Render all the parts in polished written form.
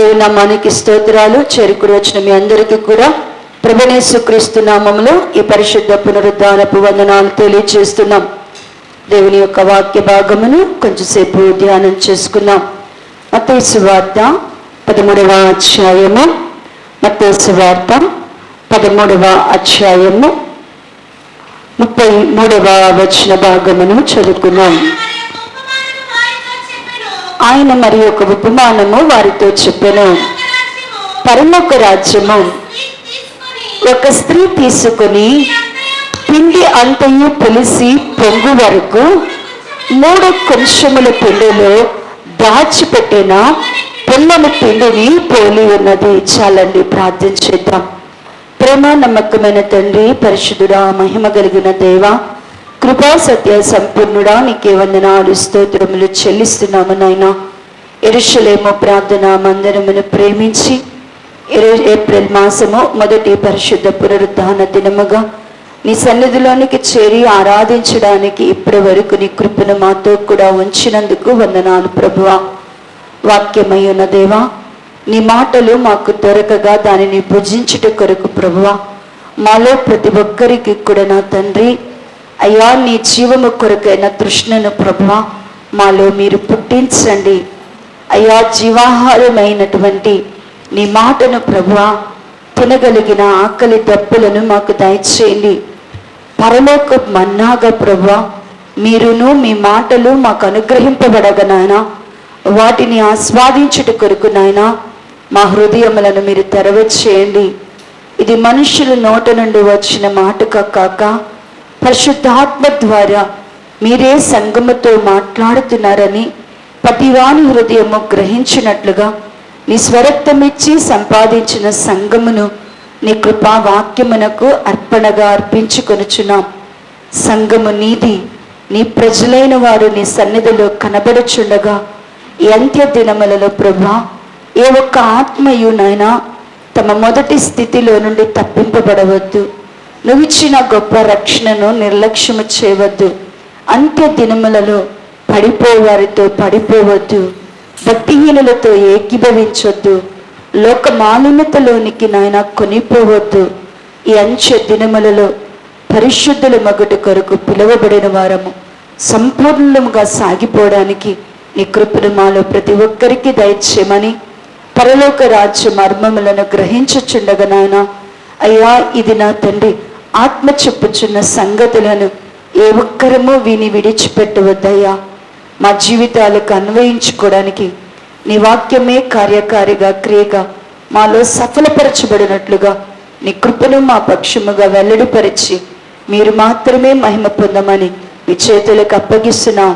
దేవుని నామానికి స్తోత్రాలు. చేరుకుని వచ్చిన మీ అందరికీ కూడా ప్రభువైన యేసుక్రీస్తు నామములో ఈ పరిశుద్ధ పునరుద్ధానపు వందనాలు తెలియజేస్తున్నాం. దేవుని యొక్క వాక్య భాగమును కొంచెంసేపు ధ్యానం చేసుకున్నాం. మత్తయి సువార్త 13వ అధ్యాయము, మత్తయి సువార్త 13వ అధ్యాయము 33వ వచన భాగమును చదువుకున్నాం. ఆయన మరి ఒక ఉపమానము వారితో చెప్పెను. పరలోక రాజ్యము ఒక స్త్రీ తీసుకుని పిండి అంతయు పులిసి పొంగు వరకు 3 కొంచెముల పిండిలో దాచిపెట్టిన పొల్లని పిండిని పోలి ఉన్నది. చాలండి, ప్రార్థన చేద్దాం. ప్రేమ నమ్మకమైన తండ్రి, పరిశుద్ధుడా, మహిమ కలిగిన దేవ, కృపా సత్య సంపూర్ణుడా, నీకే వందనాలు స్తోత్రములు చెల్లిస్తున్నాము నాయనా. యెరూషలేము ప్రార్థన మందిరమును ప్రేమించి ఏప్రిల్ మాసము మొదటి పరిశుద్ధ పునరుద్ధాన దినముగా నీ సన్నిధిలోనికి చేరి ఆరాధించడానికి ఇప్పటి వరకు నీ కృపను మాతో కూడా ఉంచినందుకు వందనాలు ప్రభువా. వాక్యమయ్యున్న దేవా, నీ మాటలు మాకు దొరకగా దానిని భుజించుట కొరకు ప్రభువా, మాలో ప్రతి ఒక్కరికి కూడా నా తండ్రి అయ్యా, నీ జీవము కొరకైన తృష్ణను ప్రభువా మాలో మీరు పుట్టించండి. అయ్యా, జీవాహారమైనటువంటి నీ మాటను ప్రభువా తినగలిగిన ఆకలి దప్పులను మాకు దయచేయండి. పరలోక మన్నాగా ప్రభువా మీరును మీ మాటలు మాకు అనుగ్రహింపబడగా నాయనా, వాటిని ఆస్వాదించుట కొరకు నాయనా మా హృదయములను మీరు తెరవచేయండి. ఇది మనుషుల నోట నుండి వచ్చిన మాటగా కాక పరిశుద్ధాత్మ ద్వారా మీరే సంగముతో మాట్లాడుతున్నారని ప్రతివాని హృదయము గ్రహించినట్లుగా నీ స్వరక్తమిచ్చి సంపాదించిన సంగమును నీ కృపా వాక్యమునకు అర్పణగా అర్పించుకొనుచున్నాం. సంగము నీది, నీ ప్రజలైన వారు నీ సన్నిధిలో కనబడుచుండగా ఈ అంత్య దినములలో ప్రభా ఏ ఒక్క ఆత్మయునైనా తమ మొదటి స్థితిలో నుండి తప్పింపబడవద్దు. నువ్విచ్చిన గొప్ప రక్షణను నిర్లక్ష్యము చేయవద్దు. అంత్య దినములలో పడిపోవారితో పడిపోవద్దు. భక్తిహీనులతో ఏకీభవించొద్దు. లోక మాలిన్యతలోనికి నాయన కొనిపోవద్దు. ఈ అంత్య దినములలో పరిశుద్ధుల మగుట కొరకు పిలువబడిన వారము సంపూర్ణముగా సాగిపోవడానికి నీ కృపను మాలో ప్రతి ఒక్కరికి దయచేయమని పరలోక రాజ్య మర్మములను గ్రహించుచుండగా నాయన అయ్యా, ఇది నా తండ్రి ఆత్మ చెప్పుచున్న సంగతులను ఏ ఒక్కరము విని విడిచిపెట్టవద్దయ్యా. మా జీవితాలకు అన్వయించుకోవడానికి నీ వాక్యమే కార్యకారిగా క్రియగా మాలో సఫలపరచబడినట్లుగా నీ కృపను మా పక్షముగా వెల్లడిపరిచి మీరు మాత్రమే మహిమ పొందమని మీ చేతులకు అప్పగిస్తున్నాం.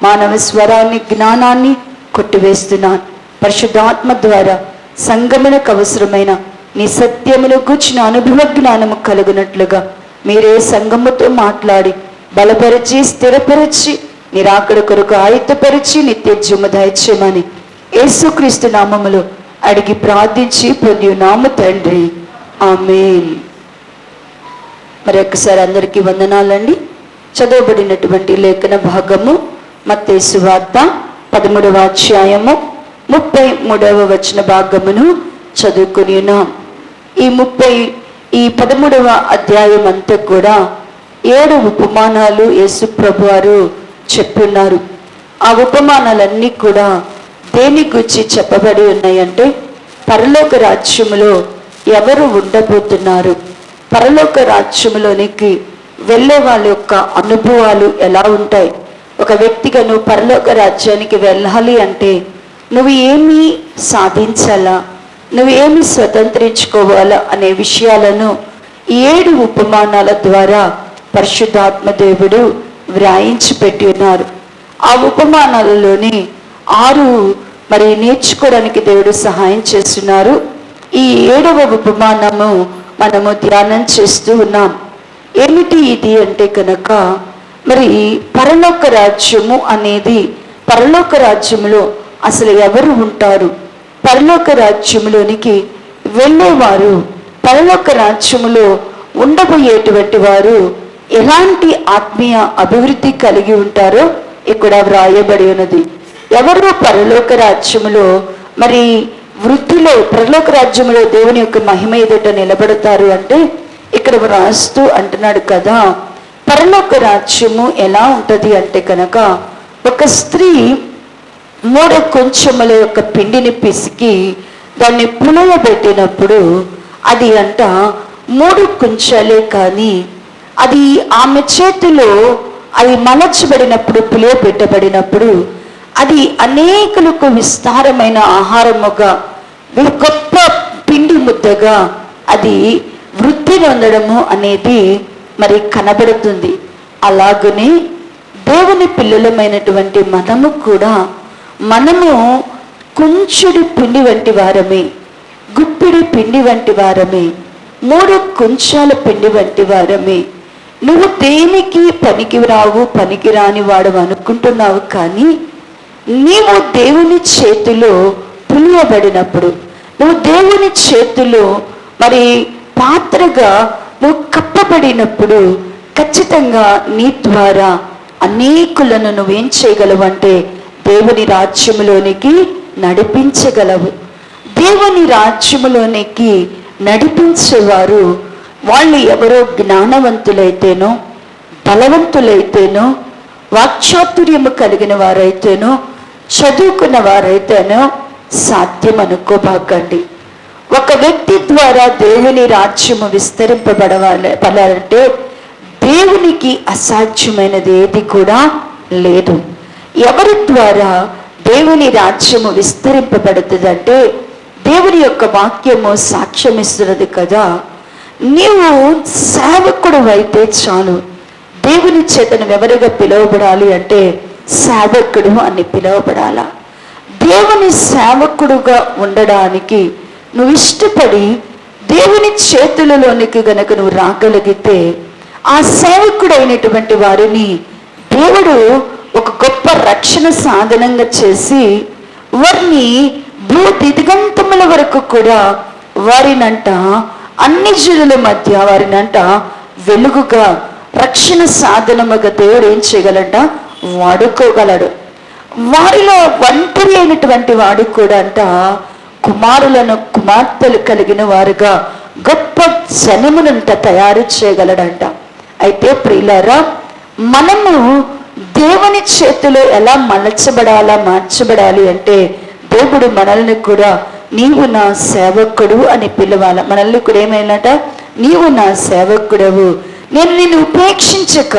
మానవ స్వరాన్ని జ్ఞానాన్ని కొట్టివేస్తున్నాను. పరిశుద్ధాత్మ ద్వారా సంగమునకు అవసరమైన నీ సత్యమును కూర్చిన అనుభవ జ్ఞానము కలుగునట్లుగా మీరే సంగముతో మాట్లాడి బలపరిచి స్థిరపరిచి నిరాకడ కొరకు ఆయుధపరిచి నిత్య జీవము దయచేయమని యేసుక్రీస్తు నామములో అడిగి ప్రార్థించి పొందియున్నాము తండ్రి, ఆమేన్. మరి ఒక్కసారి అందరికీ వందనాలండి. చదవబడినటువంటి లేఖన భాగము మత్తయి సువార్త 13వ అధ్యాయము 33వ వచన భాగమును చదువుకుని ఉన్నాం. ఈ 13వ అధ్యాయం అంతా కూడా 7 ఉపమానాలు యేసు ప్రభు వారు చెప్పున్నారు. ఆ ఉపమానాలన్నీ కూడా దేని గురించి చెప్పబడి ఉన్నాయంటే పరలోక రాజ్యములో ఎవరు ఉండబోతున్నారు, పరలోక రాజ్యములోనికి వెళ్ళే వాళ్ళ యొక్క అనుభవాలు ఎలా ఉంటాయి, ఒక వ్యక్తిగా నువ్వు పరలోక రాజ్యానికి వెళ్ళాలి అంటే నువ్వు ఏమి సాధించాలా, నువ్వు ఏమి స్వతంత్రించుకోవాలా అనే విషయాలను 7 ఉపమానాల ద్వారా పరిశుద్ధాత్మ దేవుడు వ్రాయించి పెట్టి ఉన్నారు. ఆ ఉపమానాలలోని 6 మరి నేర్చుకోవడానికి దేవుడు సహాయం చేస్తున్నారు. ఈ 7వ ఉపమానము మనము ధ్యానం చేస్తూ ఉన్నాం. ఏమిటి ఇది అంటే కనుక మరి పరలోక రాజ్యము అనేది, పరలోక రాజ్యములో అసలు ఎవరు ఉంటారు, పరలోక రాజ్యములోనికి వెళ్ళేవారు, పరలోక రాజ్యములో ఉండబోయేటువంటి వారు ఎలాంటి ఆత్మీయ అభివృద్ధి కలిగి ఉంటారో ఇక్కడ వ్రాయబడి ఉన్నది. ఎవరు పరలోక రాజ్యములో మరి వృద్ధిలో పరలోక రాజ్యంలో దేవుని యొక్క మహిమ ఎదుట నిలబడతారు అంటే ఇక్కడ రాస్తూ అంటున్నాడు కదా. పరలోక రాజ్యము ఎలా ఉంటది అంటే కనుక, ఒక స్త్రీ 3 కొంచెముల యొక్క పిండిని పిసికి దాన్ని పులయబెట్టినప్పుడు అది 3 కొంచెలే, కానీ అది ఆమె చేతిలో అది మలచబడినప్పుడు, పులియబెట్టబడినప్పుడు అది అనేకులకు విస్తారమైన ఆహారముగా, గొప్ప పిండి ముద్దగా అది వృద్ధి పొందడము అనేది మరి కనబడుతుంది. అలాగనే దేవుని పిల్లలమైనటువంటి మనము కూడా, మనము కుంచుడి పిండి వంటి వారమే, గుప్పిడి పిండి వంటి వారమే, 3 కొంచాల పిండి వంటి వారమే. నువ్వు దేనికి పనికి రావు, పనికి రాని వాడు అనుకుంటున్నావు, కానీ నీవు దేవుని చేతిలో పులియబడినప్పుడు, నువ్వు దేవుని చేతిలో మరి పాత్రగా నువ్వు కప్పబడినప్పుడు ఖచ్చితంగా నీ ద్వారా అనేకులను నువ్వేం చేయగలవంటే దేవుని రాజ్యములోనికి నడిపించగలవు. దేవుని రాజ్యములోనికి నడిపించేవారు వాళ్ళు ఎవరో జ్ఞానవంతులైతేనో, బలవంతులైతేనో, వాక్చాతుర్యము కలిగిన వారైతేనో, చదువుకున్న వారైతేనో సాధ్యం అనుకోబాకండి. ఒక వ్యక్తి ద్వారా దేవుని రాజ్యము విస్తరింపబడాలంటే దేవునికి అసాధ్యమైనది ఏది కూడా లేదు. ఎవరి ద్వారా దేవుని రాజ్యము విస్తరింపబడుతుందంటే దేవుని యొక్క వాక్యము సాక్ష్యం ఇస్తున్నది కదా. నీవు సేవకుడు అయితే చాలు. దేవుని చేతను ఎవరిగా పిలువబడాలి అంటే సేవకుడు అని పిలువబడాలా. దేవుని సేవకుడుగా ఉండడానికి నువ్వు ఇష్టపడి దేవుని చేతులలోనికి గనక నువ్వు రాగలిగితే, ఆ సేవకుడైనటువంటి వారిని దేవుడు ఒక గొప్ప రక్షణ సాధనంగా చేసి వారిని భూదిగంతముల వరకు కూడా వారినంట అన్ని జనుల మధ్య వారినంట వెలుగుగా, రక్షణ సాధనముగా దేవుడు ఏం చేయగలంట, వాడుకోగలడు. వారిలో ఒంటరి అయినటువంటి వాడు కూడా కుమారులను కుమార్తెలు కలిగిన వారుగా గొప్ప జనమునంత తయారు చేయగలడంట. అయితే ప్రియులారా, మనము దేవుని చేతిలో ఎలా మార్చబడాలి అంటే దేవుడు మనల్ని కూడా నీవు నా సేవకుడు అని పిలవాల. మనల్ని కూడా ఏమైనాట, నీవు నా సేవకుడవు, నేను నిన్ను ఉపేక్షించక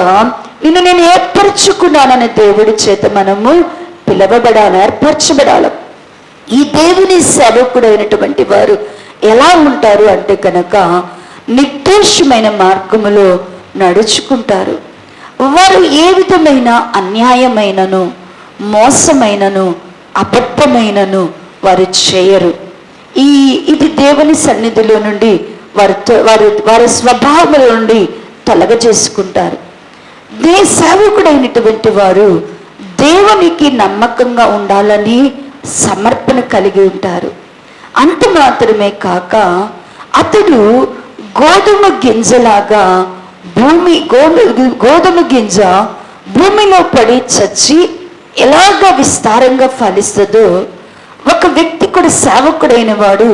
నిన్ను నేను ఏర్పరచుకున్నానని దేవుడి చేత మనము పిలవబడాలి, ఏర్పరచబడాలి. ఈ దేవుని సేవకుడైనటువంటి వారు ఎలా ఉంటారు అంటే కనుక నిర్దోషమైన మార్గములో నడుచుకుంటారు. వారు ఏ విధమైన అన్యాయమైనను, మోసమైనను, అబద్ధమైనను వారు చేయరు. ఇది దేవుని సన్నిధిలో నుండి వారి స్వభావముల నుండి తొలగజేసుకుంటారు. సేవకుడైనటువంటి వారు దేవునికి నమ్మకంగా ఉండాలని సమర్పణ కలిగి ఉంటారు. అంత మాత్రమే కాక అతడు గోధుమ గింజలాగా గోధుమ గింజ భూమిలో పడి చచ్చి ఎలాగ విస్తారంగా ఫలిస్తుందో, ఒక వ్యక్తి కూడా సేవకుడైన వాడు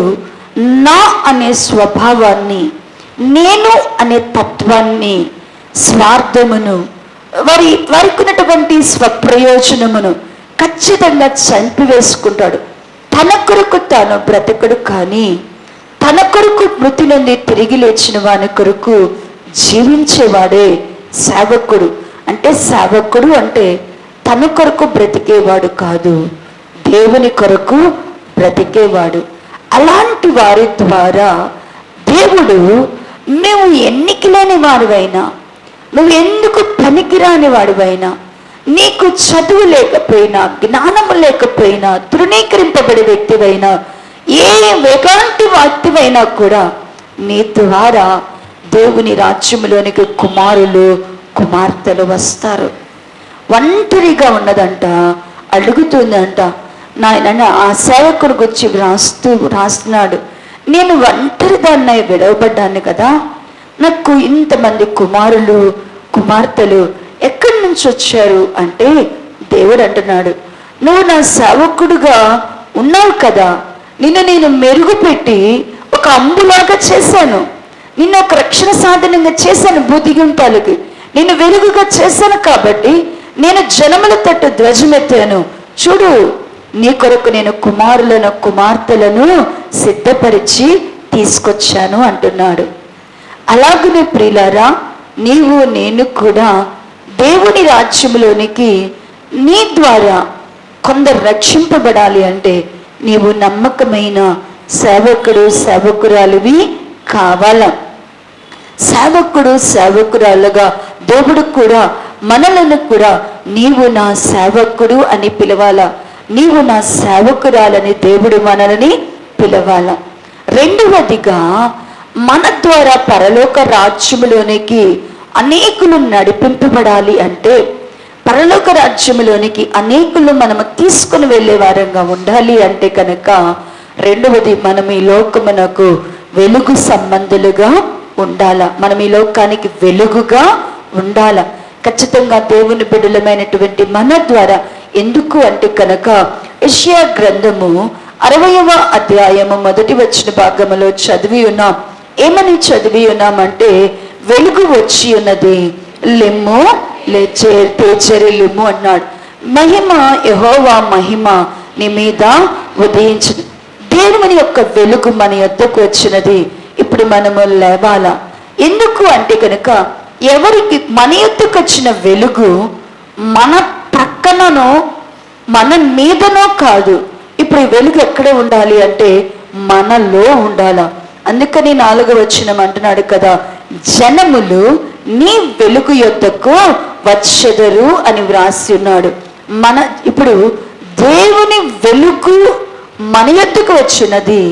నా అనే స్వభావాన్ని, నేను అనే తత్వాన్ని, స్వార్థమును, వారికి ఉన్నటువంటి స్వప్రయోజనమును ఖచ్చితంగా చంపివేసుకుంటాడు. తన కొరకు తాను బ్రతకడు, కానీ తన కొరకు మృతి నుండి తిరిగి లేచిన వాని కొరకు జీవించేవాడే సేవకుడు. సేవకుడు అంటే తన కొరకు బ్రతికేవాడు కాదు, దేవుని కొరకు బ్రతికేవాడు. అలాంటి వారి ద్వారా దేవుడు, నువ్వు ఎన్నిక లేని వాడివైనా, నువ్వు ఎందుకు పనికిరాని వాడివైనా, నీకు చదువు లేకపోయినా, జ్ఞానము లేకపోయినా, తృణీకరింపబడే వ్యక్తివైనా, ఎలాంటి వ్యక్తివైనా కూడా నీ ద్వారా దేవుని రాజ్యంలోనికి కుమారులు కుమార్తెలు వస్తారు. ఒంటరిగా ఉన్నదంట, అడుగుతుందంట. నాయన ఆ సేవకుడు గురించి రాస్తున్నాడు, నేను ఒంటరి దాన్ని విడవబడ్డాను కదా, నాకు ఇంతమంది కుమారులు కుమార్తెలు ఎక్కడి నుంచి వచ్చారు అంటే దేవుడు అంటున్నాడు, నువ్వు నా సేవకుడుగా ఉన్నావు కదా, నిన్ను నేను మెరుగుపెట్టి ఒక అంబులాగా చేశాను, నిన్ను ఒక రక్షణ సాధనంగా చేశాను, బుద్ధిగుంటాలకి నిన్ను వెలుగుగా చేశాను. కాబట్టి నేను జనముల తట్టు ధ్వజమెత్తాను. చూడు, నీ కొరకు నేను కుమారులను కుమార్తెలను సిద్ధపరిచి తీసుకొచ్చాను అంటున్నాడు. అలాగనే ప్రియులారా, నీవు నేను కూడా దేవుని రాజ్యంలోనికి నీ ద్వారా కొందరు రక్షింపబడాలి అంటే నీవు నమ్మకమైన సేవకుడు సేవకురాలివి కావాల. సేవకుడు సేవకురాలుగా దేవుడు కూడా మనలను కూడా నీవు నా సేవకుడు అని పిలవాలా, నీవు నా సేవకురాలని దేవుడు మనల్ని పిలవాల. రెండవదిగా, మన ద్వారా పరలోక రాజ్యములోనికి అనేకులు నడిపింపబడాలి అంటే, పరలోక రాజ్యములోనికి అనేకులు మనము తీసుకుని వెళ్ళే వారంగా ఉండాలి అంటే కనుక రెండవది, మనం ఈ లోకమునకు వెలుగు సంబంధులుగా ఉండాల. మనం ఈ లోకానికి వెలుగుగా ఉండాల. ఖచ్చితంగా దేవుని బిడ్డలమైనటువంటి మన ద్వారా. ఎందుకు అంటే కనుక యెషయా గ్రంథము 60వ అధ్యాయము 1వ వచన భాగములో చదివి ఉన్నాం. ఏమని చదివి ఉన్నామంటే, వెలుగు వచ్చి ఉన్నది, లెమ్ము తేజరిల్లుము అన్నాడు. మహిమ, యెహోవా మహిమ నీ మీద ఉదయించింది. దేవుని యొక్క వెలుగు మన యొద్దకు వచ్చినది. ఇప్పుడు మనము లేవాలా. ఎందుకు అంటే కనుక ఎవరికి మన యొద్దకు వచ్చిన వెలుగు మన ప్రక్కననో మన మీదనో కాదు. ఇప్పుడు ఈ వెలుగు ఎక్కడ ఉండాలి అంటే మనలో ఉండాలా. అందుకని 4వ వచనం అంటున్నాడు కదా, జనములు నీ వెలుగు యొద్దకు వచ్చెదరు అని వ్రాసి ఉన్నాడు. ఇప్పుడు దేవుని వెలుగు మన యొద్దకు వచ్చినది.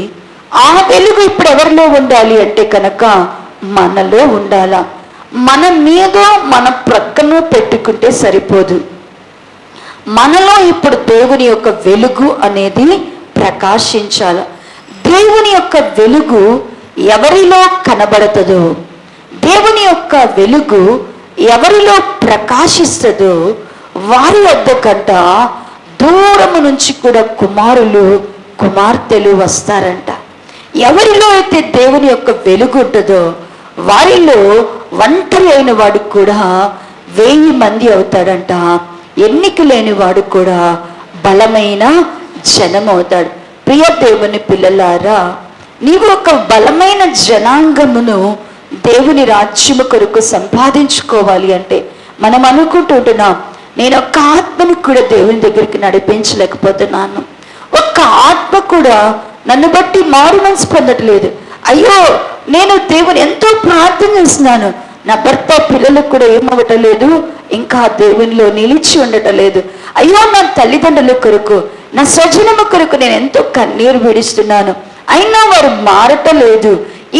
ఆ వెలుగు ఇప్పుడు ఎవరిలో ఉండాలి అంటే కనుక మనలో ఉండాలా. మన మీద మన ప్రక్కన పెట్టుకుంటే సరిపోదు. మనలో ఇప్పుడు దేవుని యొక్క వెలుగు అనేది ప్రకాశించాల. దేవుని యొక్క వెలుగు ఎవరిలో కనబడుతుందో, దేవుని యొక్క వెలుగు ఎవరిలో ప్రకాశిస్తుందో వారి వద్ద కంట దూరము నుంచి కూడా కుమారులు కుమార్తెలు వస్తారంట. ఎవరిలో అయితే దేవుని యొక్క వెలుగు ఉంటుందో వారిలో ఒంటరి అయిన వాడు కూడా 1000 మంది అవుతాడంట. ఎన్నిక లేని వాడు కూడా బలమైన జనం అవుతాడు. ప్రియ దేవుని పిల్లలారా, నీవు ఒక బలమైన జనాంగమును దేవుని రాజ్యము కొరకు సంపాదించుకోవాలి అంటే మనం అనుకుంటుంటున్నాం, నేను ఒక్క ఆత్మని కూడా దేవుని దగ్గరికి నడిపించలేకపోతున్నాను, ఒక్క ఆత్మ కూడా నన్ను బట్టి మారు మనసు పొందట్లేదు, అయ్యో నేను దేవుని ఎంతో ప్రార్థన చేస్తున్నాను, నా భర్త పిల్లలకు కూడా ఏమవ్వటలేదు, ఇంకా దేవునిలో నిలిచి ఉండటం లేదు, అయ్యో నా తల్లిదండ్రుల కొరకు నా స్వజనము కొరకు నేను ఎంతో కన్నీరు విడుస్తున్నాను, అయినా వారు మారటలేదు,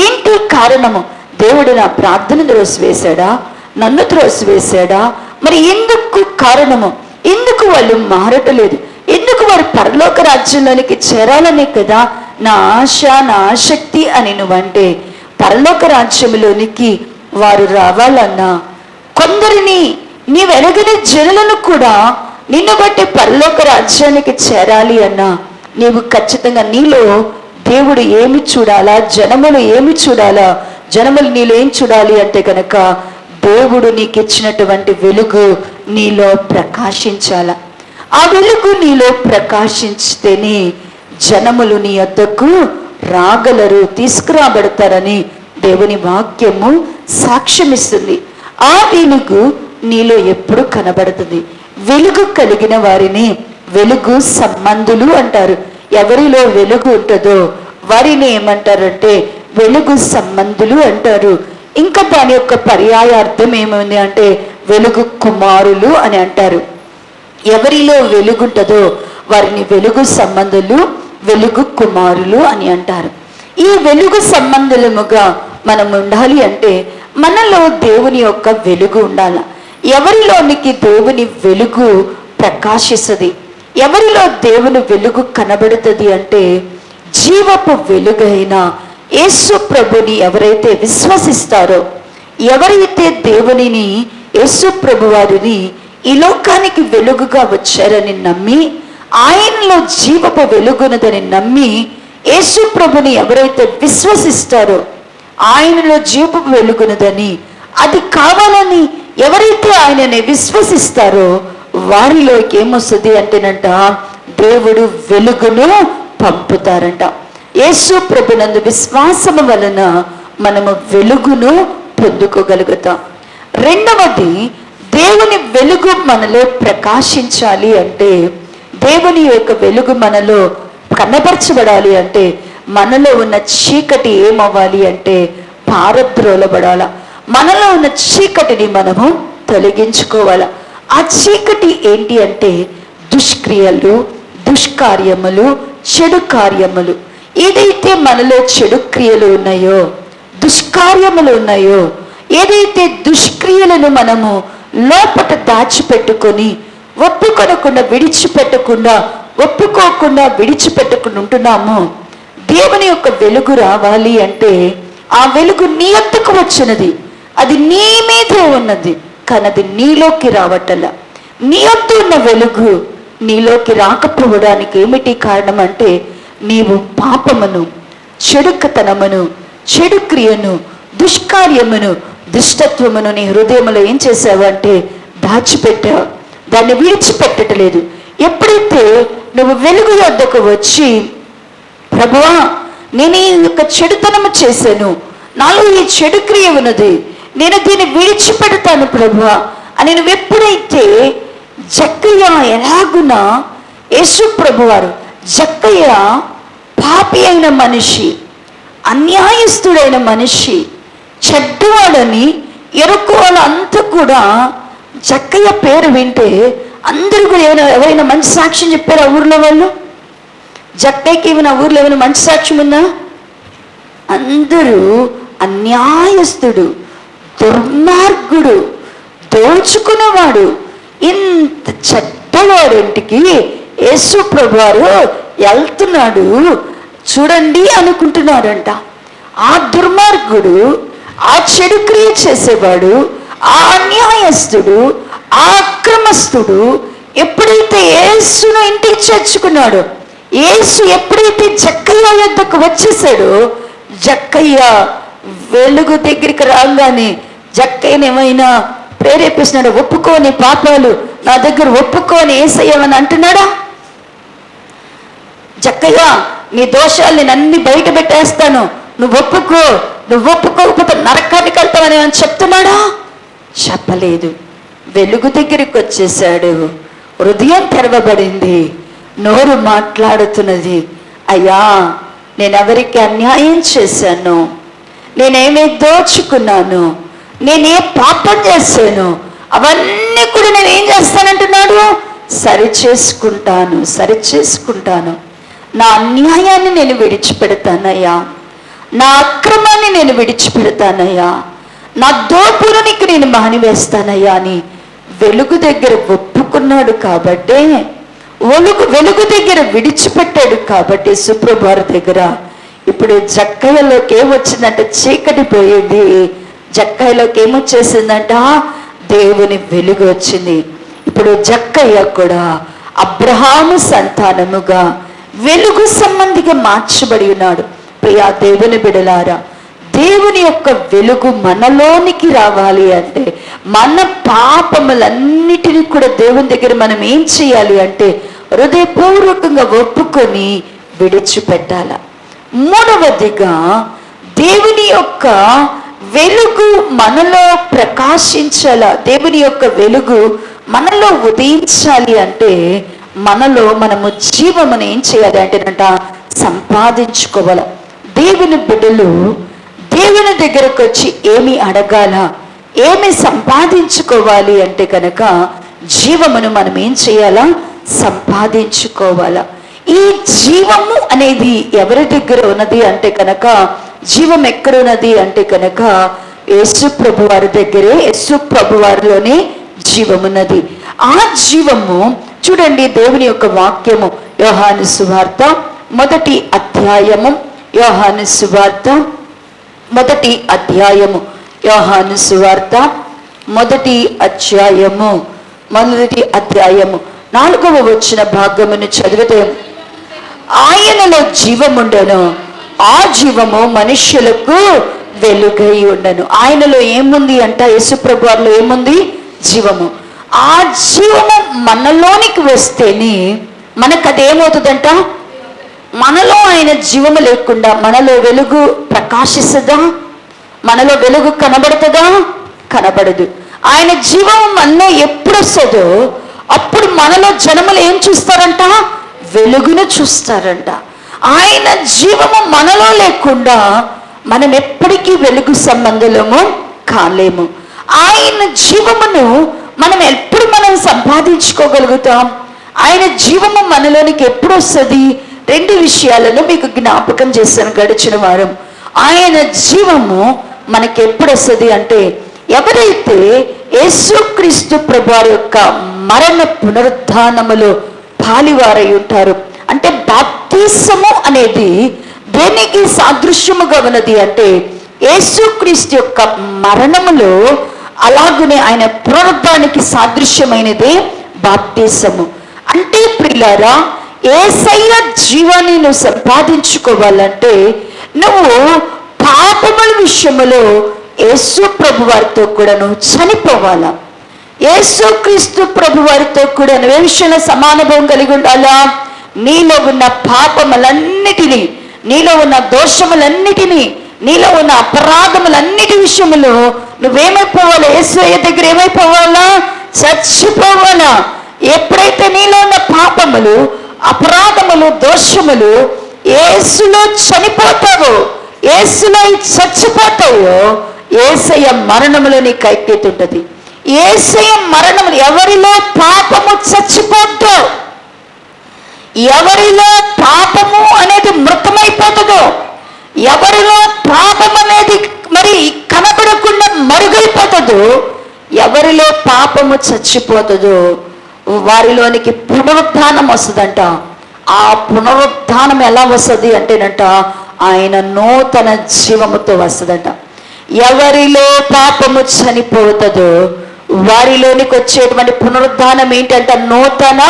ఏంటి కారణము? దేవుడు నా ప్రార్థన త్రోసివేశాడా, నన్ను త్రోసివేశాడా? మరి ఎందుకు కారణము? ఎందుకు వాళ్ళు మారటలేదు? ఎందుకు వారు పరలోక రాజ్యంలోనికి చేరాలనే కదా నా ఆశ, నా ఆసక్తి అని నువ్వంటే, పరలోక రాజ్యంలోనికి వారు రావాలన్నా, కొందరిని నీ వెలగని జనులను కూడా నిన్ను బట్టి పరలోక రాజ్యానికి చేరాలి అన్నా, నీవు ఖచ్చితంగా నీలో దేవుడు ఏమి చూడాలా, జనములు ఏమి చూడాలా, జనములు నీలో ఏం చూడాలి అంటే కనుక దేవుడు నీకు ఇచ్చినటువంటి వెలుగు నీలో ప్రకాశించాల. ఆ వెలుగు నీలో ప్రకాశించితేనే జనములు నీ వద్దకు రాగలరు, తీసుకురాబడతారని దేవుని వాక్యము సాక్ష్యమిస్తుంది. ఆ వెలుగు నీలో ఎప్పుడు కనబడుతుంది. వెలుగు కలిగిన వారిని వెలుగు సంబంధులు అంటారు. ఎవరిలో వెలుగు ఉంటుందో వారిని ఏమంటారంటే వెలుగు సంబంధులు అంటారు. ఇంకా దాని యొక్క పర్యాయ అర్థం ఏముంది అంటే వెలుగు కుమారులు అని అంటారు. ఎవరిలో వెలుగుంటుందో వారిని వెలుగు సంబంధులు, వెలుగు కుమారులు అని అంటారు. ఈ వెలుగు సంబంధులముగా మనం ఉండాలి అంటే మనలో దేవుని యొక్క వెలుగు ఉండాలి. ఎవరిలోనికి దేవుని వెలుగు ప్రకాశిస్తుంది, ఎవరిలో దేవుని వెలుగు కనబడుతుంది అంటే జీవపు వెలుగైన యేసు ప్రభుని ఎవరైతే విశ్వసిస్తారో, ఎవరైతే దేవునిని యేసు ప్రభు వారిని ఈ లోకానికి వెలుగుగా వచ్చారని నమ్మి ఆయనలో జీవపు వెలుగునదని నమ్మి యేసు ప్రభుని ఎవరైతే విశ్వసిస్తారో ఆయనలో జీవపు వెలుగునదని, అది కావాలని ఎవరైతే ఆయనని విశ్వసిస్తారో వారిలోకి ఏమొస్తుంది అంటేనంట, దేవుడు వెలుగును పంపుతారంట. యేసు ప్రభునందు విశ్వాసము వలన మనము వెలుగును పొందుకోగలుగుతాం. రెండవది, దేవుని వెలుగు మనలో ప్రకాశించాలి అంటే, దేవుని యొక్క వెలుగు మనలో కనపరచబడాలి అంటే, మనలో ఉన్న చీకటి ఏమవ్వాలి అంటే పారద్రోలబడాల. మనలో ఉన్న చీకటిని మనము తొలగించుకోవాల. ఆ చీకటి ఏంటి అంటే దుష్క్రియలు, దుష్కార్యములు, చెడు కార్యములు. ఏదైతే మనలో చెడు క్రియలు ఉన్నాయో, దుష్కార్యములు ఉన్నాయో, ఏదైతే దుష్క్రియలను మనము లోపట దాచిపెట్టుకొని ఒప్పుకొనకుండా విడిచిపెట్టకుండా ఉంటున్నామో, దేవుని యొక్క వెలుగు రావాలి అంటే ఆ వెలుగు నీ యొద్దకు వచ్చినది, అది నీ మీదే ఉన్నది, కానీ అది నీలోకి రావటలా. నీ యొద్ద ఉన్న వెలుగు నీలోకి రాకపోవడానికి ఏమిటి కారణం అంటే, నీవు పాపమును, చెడుకతనమును, చెడు క్రియను, దుష్కార్యమును, దుష్టత్వమును నీ హృదయంలో ఏం చేసావు అంటే దాచిపెట్టావు, దాన్ని విడిచిపెట్టలేదు. ఎప్పుడైతే నువ్వు వెలుగు యొద్దకు వచ్చి, ప్రభువా నేను ఈ యొక్క చెడుతనము చేశాను, నాలో ఈ చెడు క్రియ ఉన్నది, నేను దీన్ని విడిచిపెడతాను ప్రభువా అని నువ్వు ఎప్పుడైతే, జక్కయ్య ఎలాగున యేసు ప్రభువారు, జక్కయ్య పాపి అయిన మనిషి, అన్యాయస్తుడైన మనిషి, చెడ్డవాడని ఎరుకు వాళ్ళంతా కూడా జక్కయ్య పేరు వింటే అందరూ కూడా ఎవరైనా మంచి సాక్ష్యం చెప్పారు ఆ ఊర్లో వాళ్ళు? జక్కయ్యకి ఏమైనా ఊర్లో ఏమైనా మంచి సాక్ష్యం ఉందా? అందరూ అన్యాయస్తుడు, దుర్మార్గుడు, దోచుకునేవాడు, ఇంత చెడ్డవాడింటికి యేసు ప్రభువారు వెళ్తున్నాడు చూడండి అనుకుంటున్నారంట. ఆ దుర్మార్గుడు, ఆ చెడు క్రియ చేసేవాడు, ఆ అన్యాయస్తుడు, ఆ అక్రమస్తుడు ఎప్పుడైతే యేసును ఇంటికి చేర్చుకున్నాడో, యేసు ఎప్పుడైతే జక్కయ్య యొద్దకు వచ్చేసాడో, జక్కయ్య వెలుగు దగ్గరికి రాగానే జక్కయ్యని ఏమైనా ప్రేరేపిస్తున్నాడు, ఒప్పుకోని పాపాలు నా దగ్గర ఒప్పుకోని యేసయ్యమని అంటున్నాడా? జక్కయ్య నీ దోషాలు నేను అన్ని బయట పెట్టేస్తాను, నువ్వు ఒప్పుకోకపోతే నరకానికి వెళ్తావని అని చెప్తున్నాడా? చెప్పలేదు. వెలుగు దగ్గరికి వచ్చేసాడు, హృదయం తెరవబడింది, నోరు మాట్లాడుతున్నది, అయ్యా నేను ఎవరికి అన్యాయం చేశాను, నేనేమీ దోచుకున్నాను, నేనే పాపం చేశాను, అవన్నీ కూడా నేను ఏం చేస్తానంటున్నాడు, సరిచేసుకుంటాను. నా అన్యాయాన్ని నేను విడిచిపెడతానయ్యా, నా అక్రమాన్ని నేను విడిచిపెడతానయ్యా, నా దోపురునికి నేను మానివేస్తానయ్యా అని వెలుగు దగ్గర ఒప్పుకున్నాడు. కాబట్టే వెలుగు దగ్గర విడిచిపెట్టాడు. కాబట్టి సుప్రభారు దగ్గర ఇప్పుడు జక్కయ్యలోకి ఏమొచ్చిందంటే చీకటి పోయింది, జక్కయ్యలోకి ఏమొచ్చేసిందంట దేవుని వెలుగు వచ్చింది. ఇప్పుడు జక్కయ్య కూడా అబ్రహాము సంతానముగా వెలుగు సంబంధిగా మార్చబడి ఉన్నాడు. ప్రియా దేవుని బిడలారా, దేవుని యొక్క వెలుగు మనలోనికి రావాలి అంటే మన పాపములన్నిటినీ కూడా దేవుని దగ్గర మనం ఏం చేయాలి అంటే హృదయపూర్వకంగా ఒప్పుకొని విడిచిపెట్టాల. మూడవదిగా, దేవుని యొక్క వెలుగు మనలో ప్రకాశించాల, దేవుని యొక్క వెలుగు మనలో ఉదయించాలి అంటే మనలో మనము జీవమును ఏం చేయాలి అంటేనంట సంపాదించుకోవాలి. దేవుని బిడ్డలు దేవుని దగ్గరకు వచ్చి ఏమి అడగాల, ఏమి సంపాదించుకోవాలి అంటే కనుక జీవమును మనం ఏం చేయాలా, సంపాదించుకోవాలా. ఈ జీవము అనేది ఎవరి దగ్గర ఉన్నది అంటే కనుక, జీవం ఎక్కడ ఉన్నది అంటే కనుక యేసు ప్రభు వారి దగ్గరే, యేసు ప్రభు వారిలోనే జీవమున్నది. ఆ జీవము చూడండి, దేవుని యొక్క వాక్యము యోహాను సువార్త 1వ అధ్యాయము, యోహాను సువార్త 1వ అధ్యాయము, యోహాను సువార్త 1వ అధ్యాయము 4వ వచన భాగమును చదివితే, ఆయనలో జీవముండెను, ఆ జీవము మనుష్యులకు వెలుగై ఉండను. ఆయనలో ఏముంది అంట? యేసుప్రభు వారిలో ఏముంది? జీవము. ఆ జీవము మనలోనికి వస్తేనే మనకు అదేమవుతుందంట? మనలో ఆయన జీవము లేకుండా మనలో వెలుగు ప్రకాశిస్తుందా? మనలో వెలుగు కనబడుతుందా? కనబడదు. ఆయన జీవం మనలో ఎప్పుడు వస్తుందో అప్పుడు మనలో జనములు ఏం చూస్తారంట? వెలుగును చూస్తారంట. ఆయన జీవము మనలో లేకుండా మనం ఎప్పటికీ వెలుగు సంబంధులము కాలేము. ఆయన జీవమును మనం సంపాదించుకోగలుగుతాం? ఆయన జీవము మనలోనికి ఎప్పుడు వస్తుంది? 2 విషయాలను మీకు జ్ఞాపకం చేశాను గడిచిన వారం. ఆయన జీవము మనకి ఎప్పుడు వస్తుంది అంటే, ఎవరైతే యేసుక్రీస్తు ప్రభువారి యొక్క మరణ పునరుద్ధానములో పాలివారై ఉంటారు. అంటే బాప్తిసము అనేది దేనికి సాదృశ్యముగా ఉన్నది అంటే, యేసుక్రీస్తు యొక్క మరణములో అలాగునే ఆయన పునరుద్ధానికి సాదృశ్యమైనదే బాప్తిసము. అంటే ప్రియులారా, యేసయ్య జీవాన్ని నువ్వు సంపాదించుకోవాలంటే నువ్వు పాపముల విషయములో యేసు ప్రభు వారితో కూడా నువ్వు చనిపోవాలా. యేసుక్రీస్తు ప్రభు వారితో కూడా నువ్వు ఏ విషయంలో సమానుభవం కలిగి ఉండాలా? నీలో ఉన్న పాపములన్నిటినీ, నీలో ఉన్న దోషములన్నిటినీ, నీలో ఉన్న అపరాధములన్నిటి విషయంలో నువ్వేమైపోవాలా? యేసయ్య దగ్గర ఏమైపోవాలా? చచ్చిపోవాలా. ఎప్పుడైతే నీలో ఉన్న పాపములు, అపరాధములు, దోషములు యేసులో చనిపోతావో, యేసులో చచ్చిపోతావో, యేసయ్య మరణములో నీకు ఐక్యత ఉంటుంది. యేసయ్య మరణములు ఎవరిలో పాపము చచ్చిపోద్దో, ఎవరిలో పాపము అనేది మృతమైపోతుందో, ఎవరిలో పాపం అనేది మరి కనబడకుండా మరుగైపోతుందో, ఎవరిలో పాపము చచ్చిపోతుందో వారిలోనికి పునరుద్ధానం వస్తుందంట. ఆ పునరుద్ధానం ఎలా వస్తుంది అంటేనంట, ఆయన నూతన జీవముతో వస్తుందంట. ఎవరిలో పాపము చనిపోతుందో వారిలోనికి వచ్చేటువంటి పునరుద్ధానం ఏంటంట? నూతన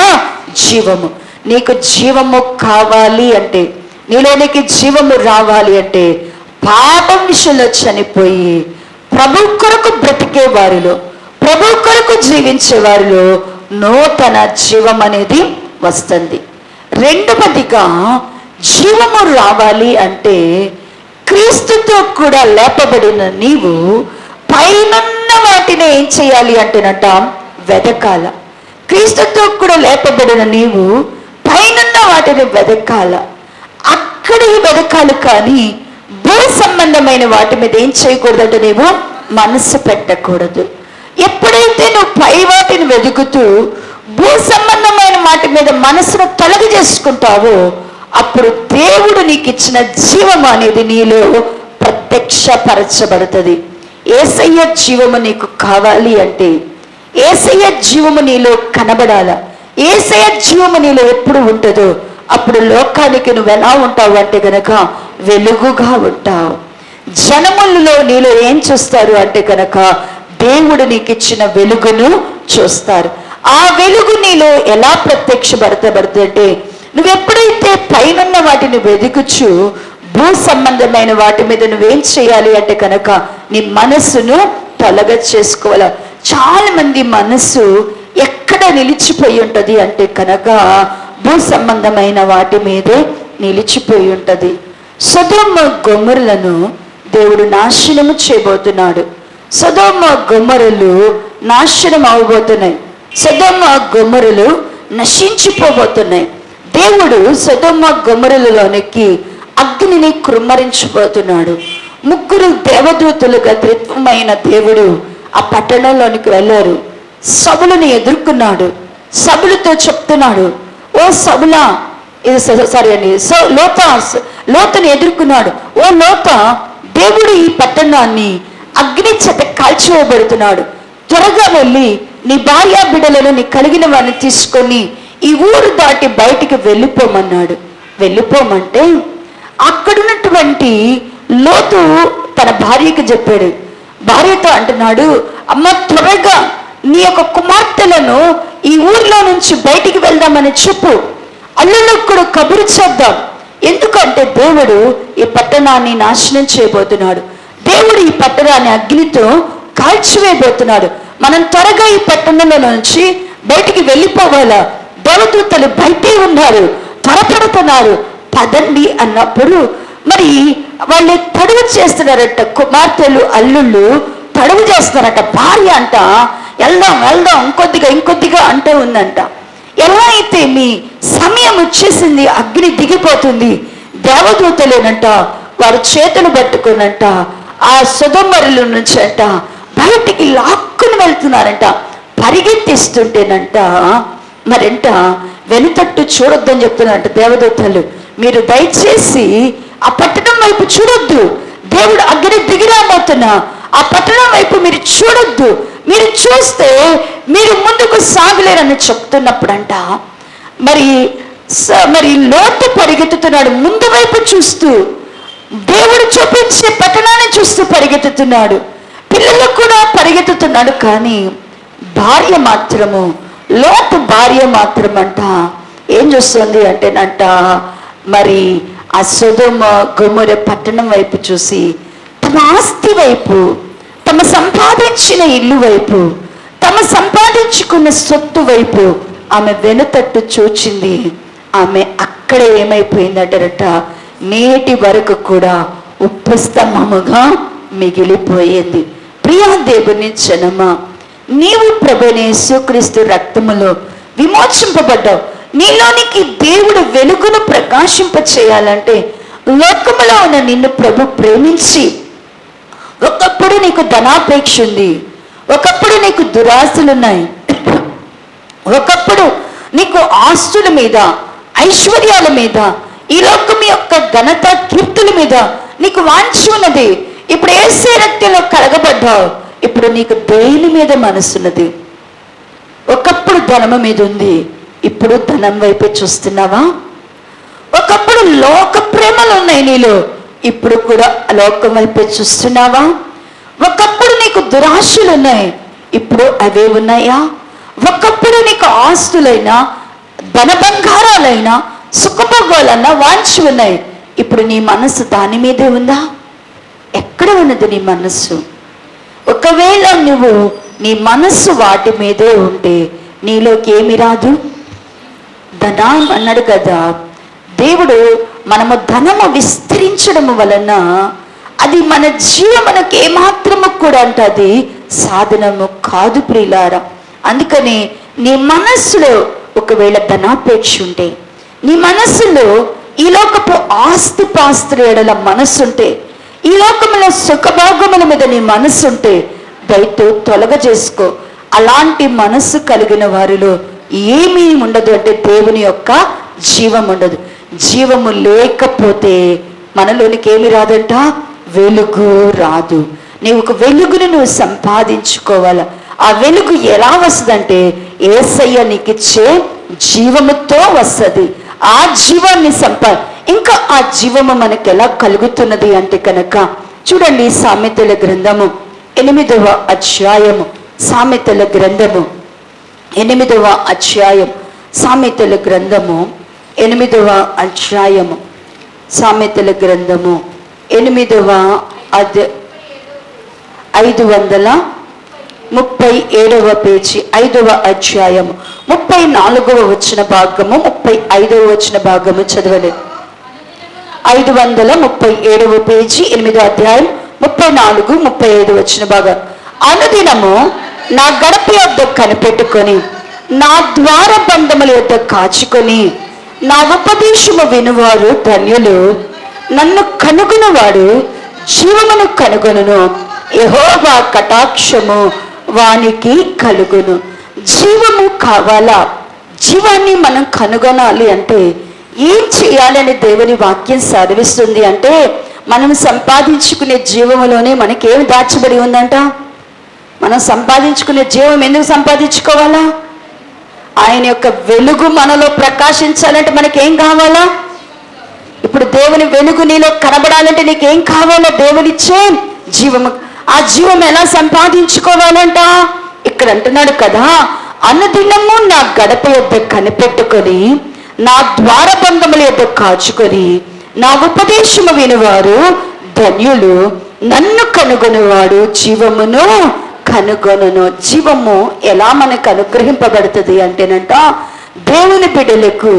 జీవము. నీకు జీవము కావాలి అంటే, నీలోనికి జీవము రావాలి అంటే, పాపం విషయంలో చనిపోయి ప్రభు కొరకు బ్రతికే వారిలో, ప్రభు కొరకు జీవించే వారిలో నూతన జీవం అనేది వస్తుంది. రెండవదిగా జీవము రావాలి అంటే, క్రీస్తుతో కూడా లేపబడిన నీవు పైనున్న వాటిని ఏం చేయాలి అంటేనట? వెదకాల. క్రీస్తుతో కూడా లేపబడిన నీవు పైనున్న వాటిని వెదకాల. అక్కడి వెదకాలి, కానీ భూ సంబంధమైన వాటి మీద ఏం చేయకూడదంటే నీవు మనసు పెట్టకూడదు. ఎప్పుడైతే నువ్వు పై వాటిని వెతుకుతూ భూ సంబంధమైన వాటి మీద మనసును తొలగి చేసుకుంటావో అప్పుడు దేవుడు నీకు ఇచ్చిన జీవము అనేది నీలో ప్రత్యక్షపరచబడుతుంది. యేసయ్య జీవము నీకు కావాలి అంటే, యేసయ్య జీవము నీలో కనబడాల. యేసయ్య జీవము నీలో ఎప్పుడు ఉంటుందో అప్పుడు లోకానికి నువ్వు ఎలా ఉంటావు అంటే గనక వెలుగుగా ఉంటావు. జనములలో నీలో ఏం చూస్తారు అంటే కనుక దేవుడు నీకు ఇచ్చిన వెలుగును చూస్తారు. ఆ వెలుగు నీలో ఎలా ప్రత్యక్షపడతబడుతుందంటే, నువ్వెప్పుడైతే పైనున్న వాటిని వెతుకుచు భూ సంబంధమైన వాటి మీద నువ్వేం చేయాలి అంటే కనుక నీ మనస్సును తొలగ చేసుకోవాలి. చాలా మంది మనస్సు ఎక్కడ నిలిచిపోయి ఉంటుంది అంటే కనుక భూ సంబంధమైన వాటి మీదే నిలిచిపోయి ఉంటుంది. సొదొమ గొమొర్రాలను దేవుడు నాశనము చేయబోతున్నాడు. సొదొమ గొమొర్రాలు నాశనం అవబోతున్నాయి. సొదొమ గొమొర్రాలు నశించిపోబోతున్నాయి. దేవుడు సొదొమ గొమొర్రాలోనికి అగ్నిని కృమ్మరించబోతున్నాడు. 3 దేవదూతలుగా త్రిత్వమైన దేవుడు ఆ పట్టణంలోనికి వెళ్ళారు. సౌలుని ఎదుర్కొన్నాడు. సౌలుతో చెప్తున్నాడు, ఓ సౌలా, ఇది సారీ అండి, లోతుని ఎదుర్కొన్నాడు. ఓ లోత, దేవుడు ఈ పట్టణాన్ని అగ్ని చేత కాల్చివేయబడుతున్నాడు. త్వరగా వెళ్ళి నీ భార్యా బిడ్డలను నీ కలిగిన వారిని తీసుకొని ఈ ఊరు దాటి బయటికి వెళ్ళిపోమన్నాడు. వెళ్ళిపోమంటే అక్కడున్నటువంటి లోతు తన భార్యకి చెప్పాడు. భార్యతో అంటున్నాడు, అమ్మ త్వరగా నీ యొక్క కుమార్తెలను ఈ ఊరిలో నుంచి బయటికి వెళ్దామని చెప్పు. అల్లుళ్ళకు కూడా కబురు చేద్దాం. ఎందుకంటే దేవుడు ఈ పట్టణాన్ని నాశనం చేయబోతున్నాడు. దేవుడు ఈ పట్టణాన్ని అగ్నితో కాల్చివేయబోతున్నాడు. మనం త్వరగా ఈ పట్టణంలో నుంచి బయటికి వెళ్ళిపోవాలా. దేవదూతలు బయటే ఉన్నారు, త్వరపడుతున్నారు, పదండి అన్నప్పుడు మరి వాళ్ళు తడువు చేస్తున్నారట. కుమార్తెలు అల్లుళ్ళు తడువు చేస్తున్నారట. భార్య అంట వెళ్దాం వెళ్దాం ఇంకొద్దిగా అంటూ ఉందంట. ఎలా అయితే మీ సమయం వచ్చేసింది, అగ్ని దిగిపోతుంది, దేవదూతలేనంట వారు చేతులు పట్టుకునంట ఆ సొదొమరుల నుంచి అంట బయటికి లాక్కుని వెళ్తున్నారంట. పరిగెత్తిస్తుంటేనంట మరంట వెనుతట్టు చూడొద్దని చెప్తున్నారంట దేవదూతలు. మీరు దయచేసి ఆ పట్టణం వైపు చూడొద్దు. దేవుడు అగ్ని దిగిరాబోతున్నా ఆ పట్టణం వైపు మీరు చూడొద్దు. మీరు చూస్తే మీరు ముందుకు సాగలేరని చెప్తున్నప్పుడంట మరి లోతు పరిగెత్తుతున్నాడు ముందు వైపు చూస్తూ. దేవుడు చూపించే పట్టణాన్ని చూస్తూ పరిగెత్తుతున్నాడు. పిల్లలు కూడా పరిగెత్తుతున్నాడు. కానీ భార్య మాత్రము, లోతు భార్య మాత్రమంట ఏం చూస్తుంది అంటేనంట మరి ఆ సొదొమ గొమొర పట్టణం వైపు చూసి తమ ఆస్తి వైపు, తమ సంపాదించిన ఇల్లు వైపు, తమ సంపాదించుకున్న సొత్తు వైపు ఆమె వెనుతట్టు చూచింది. ఆమె అక్కడ ఏమైపోయిందంటారట, నేటి వరకు కూడా ఉప్పస్తంభముగా మిగిలిపోయింది. ప్రియా దేవుని జనమా, నీవు ప్రభువైన యేసుక్రీస్తు రక్తములో విమోచింపబడ్డావు. నీలోనికి దేవుడు వెలుగును ప్రకాశింప చేయాలంటే లోకములో ఉన్న నిన్ను ప్రభు ప్రేమించి, ఒకప్పుడు నీకు ధనాపేక్ష ఉంది, ఒకప్పుడు నీకు దురాశలున్నాయి, ఒకప్పుడు నీకు ఆస్తుల మీద, ఐశ్వర్యాల మీద, ఈ లోకం యొక్క ఘనత కీర్తుల మీద నీకు వాంఛ ఉన్నది. ఇప్పుడు యేసు రక్తంలో కడగబడ్డావు. ఇప్పుడు నీకు దేని మీద మనసున్నది? ఒకప్పుడు ధనము మీద ఉంది, ఇప్పుడు ధనం వైపే చూస్తున్నావా? ఒకప్పుడు లోక ప్రేమలు ఉన్నాయి నీలో, ఇప్పుడు కూడా లోకం వైపే చూస్తున్నావా? ఒకప్పుడు నీకు దురాశలు ఉన్నాయి, ఇప్పుడు అవే ఉన్నాయా? ఒకప్పుడు నీకు ఆస్తులైనా, ధనబంగారాలైనా, సుఖభోగాలన్నా వాంఛ ఉన్నాయి, ఇప్పుడు నీ మనసు దాని మీదే ఉందా? ఎక్కడ ఉన్నది నీ మనస్సు? ఒకవేళ నువ్వు నీ మనస్సు వాటి మీదే ఉంటే నీలోకి ఏమి రాదు? ధనం అన్నాడు కదా దేవుడు. మనము ధనము విస్తరించడము వలన అది మన జీవమునకు ఏమాత్రము కూడా అంటే అది సాధనము కాదు ప్రియులారా. అందుకని నీ మనస్సులో ఒకవేళ ధనాపేక్ష ఉంటే, నీ మనస్సులో ఈ లోకపు ఆస్తిపాస్తుల ఎడల మనస్సుంటే, ఈ లోకముల సుఖభోగముల మీద నీ మనస్సు ఉంటే దయతో తొలగ చేసుకో. అలాంటి మనస్సు కలిగిన వారిలో ఏమీ ఉండదు అంటే దేవుని యొక్క జీవం ఉండదు. జీవము లేకపోతే మనలోనికి ఏమి రాదంట? వెలుగు రాదు. నీవు ఒక వెలుగుని నువ్వు సంపాదించుకోవాలా. ఆ వెలుగు ఎలా వస్తుందంటే యేసయ్య నీకు ఇచ్చే జీవముతో వస్తుంది. ఆ జీవాన్ని ఇంకా ఆ జీవము మనకు ఎలా కలుగుతున్నది అంటే కనుక చూడండి, సామెతల గ్రంథము 8వ అధ్యాయము, సామెతల గ్రంథము 8వ అధ్యాయం, సామెతల గ్రంథము 8వ అధ్యాయము, సామెతల గ్రంథము 8వ 537వ పేజీ, 5వ అధ్యాయము 34వ వచ్చిన భాగము, 35వ వచ్చిన భాగము చదవలేదు. 537వ పేజీ, 8వ అధ్యాయం 34, 35 వచ్చిన భాగం. అనుదినము నా గడప యొద్ద కనిపెట్టుకొని, నా ద్వార బంధముల యొద్ద కాచుకొని, నా ఉపదేశము వినువారు ధన్యులు. నన్ను కనుగొనవాడు జీవమును కనుగొనును, యెహోవా కటాక్షము వానికి కలుగును. జీవము కావాలా? జీవాన్ని మనం కనుగొనాలి అంటే ఏం చేయాలని దేవుని వాక్యం సాధిస్తుంది అంటే, మనం సంపాదించుకునే జీవములోనే మనకేమి దాచబడి ఉందంట? మనం సంపాదించుకునే జీవం ఎందుకు సంపాదించుకోవాలా? ఆయన యొక్క వెలుగు మనలో ప్రకాశించాలంటే మనకేం కావాలా? ఇప్పుడు దేవుని వెలుగు నీలో కనబడాలంటే నీకేం కావాలో? దేవునిచ్చే జీవము. ఆ జీవం ఎలా సంపాదించుకోవాలంట? ఇక్కడ అంటున్నాడు కదా, అనుదినము నా గడప యొద్ద కనిపెట్టుకొని, నా ద్వారబంధముల యొద్ద కాచుకొని నా ఉపదేశము వినువారు ధన్యులు. నన్ను కనుగొనేవాడు జీవమును కనుగొనను. జీవము ఎలా మనకు అనుగ్రహింపబడుతుంది అంటేనంట, దేవుని బిడ్డలకు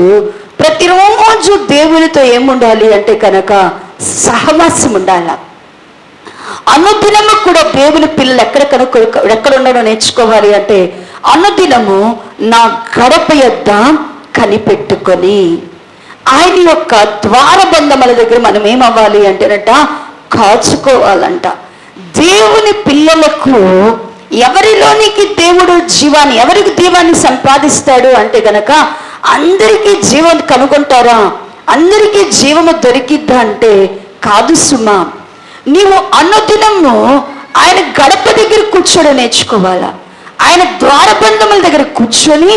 ప్రతిరోజు దేవునితో ఏముండాలి అంటే కనుక సహవాసం ఉండాల. అనుదినము కూడా దేవుని పిల్లలు ఎక్కడ ఉండడం నేర్చుకోవాలి అంటే, అనుదినము నా గడప యొద్ద కనిపెట్టుకొని ఆయన యొక్క ద్వారబంధముల దగ్గర మనం ఏమవ్వాలి అంటేనట కాచుకోవాలంట. దేవుని పిల్లలకు ఎవరిలోనికి దేవుడు జీవాన్ని, ఎవరికి జీవాన్ని సంపాదిస్తాడు అంటే గనక అందరికీ జీవం కనుగొంటారా, అందరికీ జీవము దొరికిద్దా అంటే కాదు సుమా. నీవు అనుదినము ఆయన గడప దగ్గర కూర్చోడం నేర్చుకోవాలా. ఆయన ద్వారబంధముల దగ్గర కూర్చొని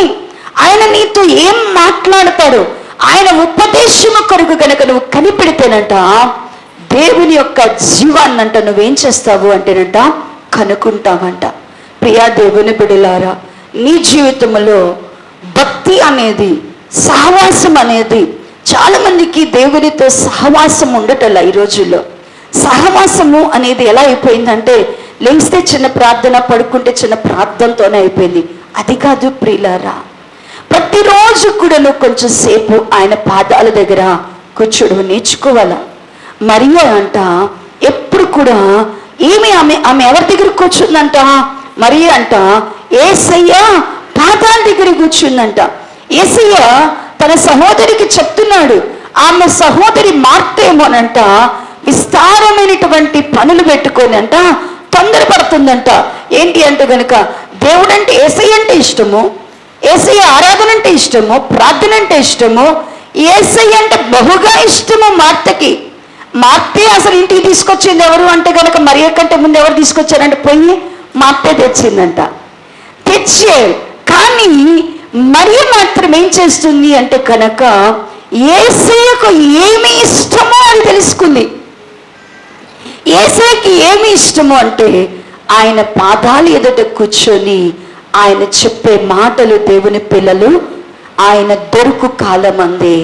ఆయన నీతో ఏం మాట్లాడతాడు, ఆయన ఉపదేశము కొరకు కనుక నువ్వు కనిపెడితేనంట దేవుని యొక్క జీవాన్నంట నువ్వేం చేస్తావు అంటేనంట కనుక్కుంటావంట. ప్రియా దేవుని బిడ్డలారా, నీ జీవితంలో భక్తి అనేది, సహవాసం అనేది, చాలా మందికి దేవునితో సహవాసం ఉండటల్లా ఈ రోజుల్లో. సహవాసము అనేది ఎలా అయిపోయిందంటే, లేస్తే చిన్న ప్రార్థన, పడుకుంటే చిన్న ప్రార్థనతోనే అయిపోయింది. అది కాదు ప్రియులారా, ప్రతిరోజు కూడా నువ్వు కొంచెం సేపు ఆయన పాదాల దగ్గర కూర్చోడు నేర్చుకోవాలా. మరియా అంట ఎప్పుడు కూడా ఆమె ఎవరి దగ్గర కూర్చుందంట, మరియా అంట యేసయ్య పాదాల దగ్గర కూర్చుందంట. యేసయ్య తన సహోదరికి చెప్తున్నాడు, ఆమె సహోదరి మార్తేమోనంట విస్తారమైనటువంటి పనులు పెట్టుకొని అంట తొందరపడుతుందంట. ఏంటి అంటే కనుక దేవుడంటే యేసయ్య అంటే ఇష్టము, యేసయ్య ఆరాధన అంటే ఇష్టము, ప్రార్థన అంటే ఇష్టము, యేసయ్య అంటే బహుగా ఇష్టము మార్తకి. మార్తే అసలు ఇంటికి తీసుకొచ్చింది ఎవరు అంటే కనుక మరియ కంటే ముందు ఎవరు తీసుకొచ్చారంటే పోయి మార్తే తెచ్చిందంట. తెచ్చే కానీ మరియ మాత్రం ఏం చేస్తుంది అంటే కనుక యేసయ్యకు ఏమి ఇష్టమో అని తెలుసుకుంది. యేసయ్యకి ఏమి ఇష్టమో అంటే ఆయన పాదాలు ఎదుట కూర్చొని ఆయన చెప్పే మాటలు, దేవుని పిల్లలు ఆయన దొరుకు కాలం అందే,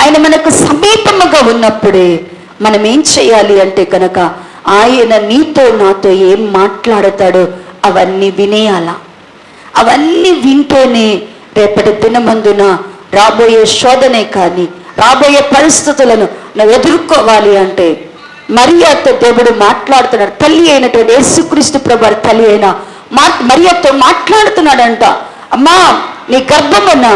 ఆయన మనకు సమీపముగా ఉన్నప్పుడే మనం ఏం చేయాలి అంటే కనుక ఆయన నీతో నాతో ఏం మాట్లాడతాడో అవన్నీ వినేయాల. అవన్నీ వింటేనే రేపటి దినమందున రాబోయే శోధనే కానీ రాబోయే పరిస్థితులను నువ్వు ఎదుర్కోవాలి అంటే మరియతో దేవుడు మాట్లాడుతున్నాడు. తల్లి అయినటువంటి యేసుక్రీస్తు ప్రభువు తల్లి అయిన మరియతో మాట్లాడుతున్నాడంట. అమ్మా, నీ గర్భమున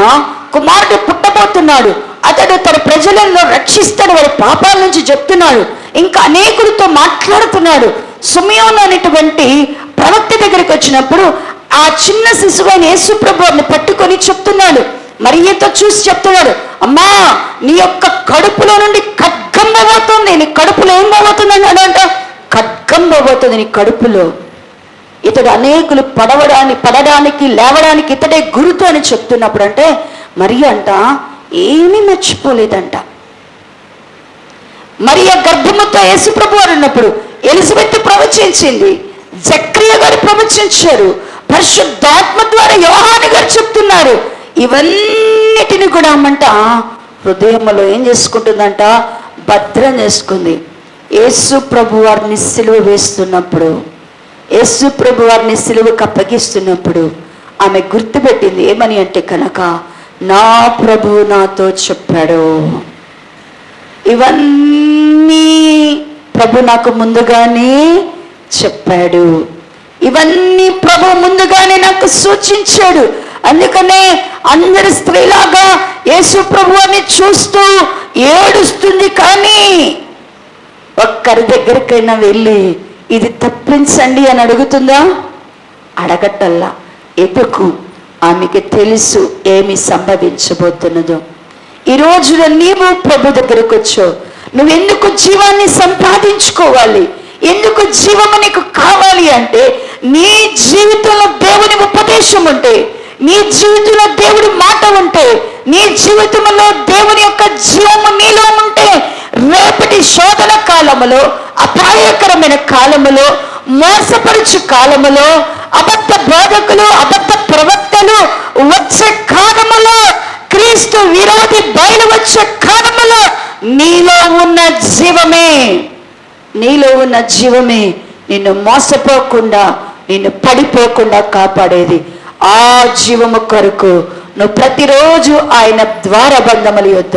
కుమారుడు పుట్టబోతున్నాడు, అతడు తన ప్రజలను రక్షిస్తాడు, వారి పాపాల నుంచి చెప్తున్నాడు, ఇంకా అనేకులతో మాట్లాడుతున్నాడు. సుమయోను అనేటువంటి ప్రవక్త దగ్గరికి వచ్చినప్పుడు ఆ చిన్న శిశువైన యేసు ప్రభువుని పట్టుకొని చెప్తున్నాడు, మరియతో చూసి చెప్తున్నాడు, అమ్మా నీ యొక్క కడుపులో నుండి ఖడ్గం పోబోతుంది. నీ కడుపులో ఏం పోబోతుంది అన్నాడంట, ఖడ్గం పోబోతుంది నీ కడుపులో. ఇతడు అనేకులు పడడానికి లేవడానికి ఇతడే గురుతు అని చెప్తున్నప్పుడు అంటే మరియ అంట ఏమీ మర్చిపోలేదంట. మరియ గర్భముతో యేసు ప్రభువారు ఉన్నప్పుడు ఎలిజబెత్ ప్రవచించింది, జకరియా గారు ప్రవచించారు, పరిశుద్ధాత్మ ద్వారా యోహాను గారు చెప్తున్నారు. ఇవన్నిటిని కూడా అమ్మంట హృదయంలో ఏం చేసుకుంటుందంట, భద్రం చేసుకుంది. యేసు ప్రభు వారిని సిలువ వేస్తున్నప్పుడు, యేసు ప్రభు వారిని సిలువకు అప్పగిస్తున్నప్పుడు ఆమె గుర్తుపెట్టింది ఏమని అంటే కనుక, నా ప్రభువు నాతో చెప్పాడు, ఇవన్నీ ప్రభు నాకు ముందుగానే చెప్పాడు, ఇవన్నీ ప్రభు ముందుగానే నాకు సూచించాడు. అందుకనే అందరి స్త్రీలాగా యేసు ప్రభువుని చూస్తూ ఏడుస్తుంది, కానీ ఒక్కరి దగ్గరికైనా వెళ్ళి ఇది తప్పించండి అని అడుగుతుందా? అడగటల్లా. ఎందుకు? ఆమెకి తెలుసు ఏమి సంభవించబోతున్నదో. ఈ రోజున నీవు ప్రభు దగ్గరకు వచ్చావు, నువ్వెందుకు జీవాన్ని సంపాదించుకోవాలి, ఎందుకు జీవము నీకు కావాలి అంటే నీ జీవితంలో దేవుని ఉపదేశం ఉంటే, నీ జీవితంలో దేవుడి మాట ఉంటే, నీ జీవితంలో దేవుని యొక్క జీవము నీలో ఉంటే రేపటి శోధన కాలములో, అపాయకరమైన కాలములో, మోసపరుచు కాలములో, అబద్ధ బోధకులు, అబద్ధ ప్రవక్తలు వచ్చే కాలములో క్రీస్తు విరోధి బయలు వచ్చే కాలంలో నీలో ఉన్న జీవమే నిన్ను మోసపోకుండా, నిన్ను పడిపోకుండా కాపాడేది. ఆ జీవము కొరకు నువ్వు ప్రతిరోజు ఆయన ద్వారబంధముల యొద్ద,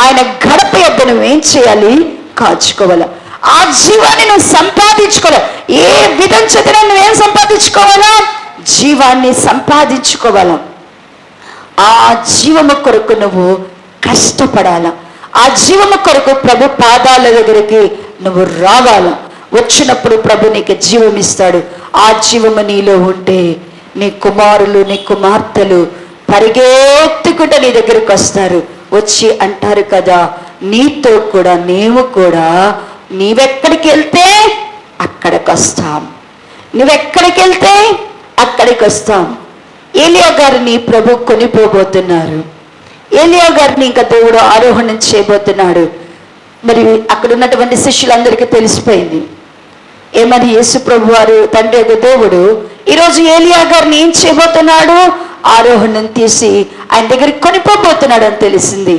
ఆయన గడప యొద్ద నువ్వేం చేయాలి? కాచుకోవాలి. ఆ జీవాన్ని నువ్వు సంపాదించుకోవాలి. ఏ విధం చేత నువ్వేం సంపాదించుకోవాలా? జీవాన్ని సంపాదించుకోవాలా. ఆ జీవము కొరకు నువ్వు కష్టపడాల. ఆ జీవము కొరకు ప్రభు పాదాల దగ్గరికి నువ్వు రావాల. వచ్చినప్పుడు ప్రభు నీకు జీవం ఇస్తాడు. ఆ జీవము నీలో ఉంటే నీ కుమారులు, నీ కుమార్తెలు పరిగెత్తుకుంటే నీ దగ్గరికి వస్తారు. వచ్చి అంటారు కదా, నీతో కూడా మేము కూడా నీవెక్కడికి వెళ్తే అక్కడికి వస్తాం, నువ్వెక్కడికి వెళ్తే అక్కడికి వస్తాం. ఏలియా గారిని ప్రభు కొనిపోబోతున్నారు. ఏలియా గారిని ఇంకా దేవుడు ఆరోహణం చేయబోతున్నాడు. మరి అక్కడ ఉన్నటువంటి శిష్యులందరికీ తెలిసిపోయింది. ఏమని? యేసు ప్రభు వారు తండ్రి దేవుడు ఈరోజు ఏలియా గారిని ఏం చేయబోతున్నాడు? ఆరోహణం తీసి ఆయన దగ్గరికి కొనిపోబోతున్నాడు అని తెలిసింది.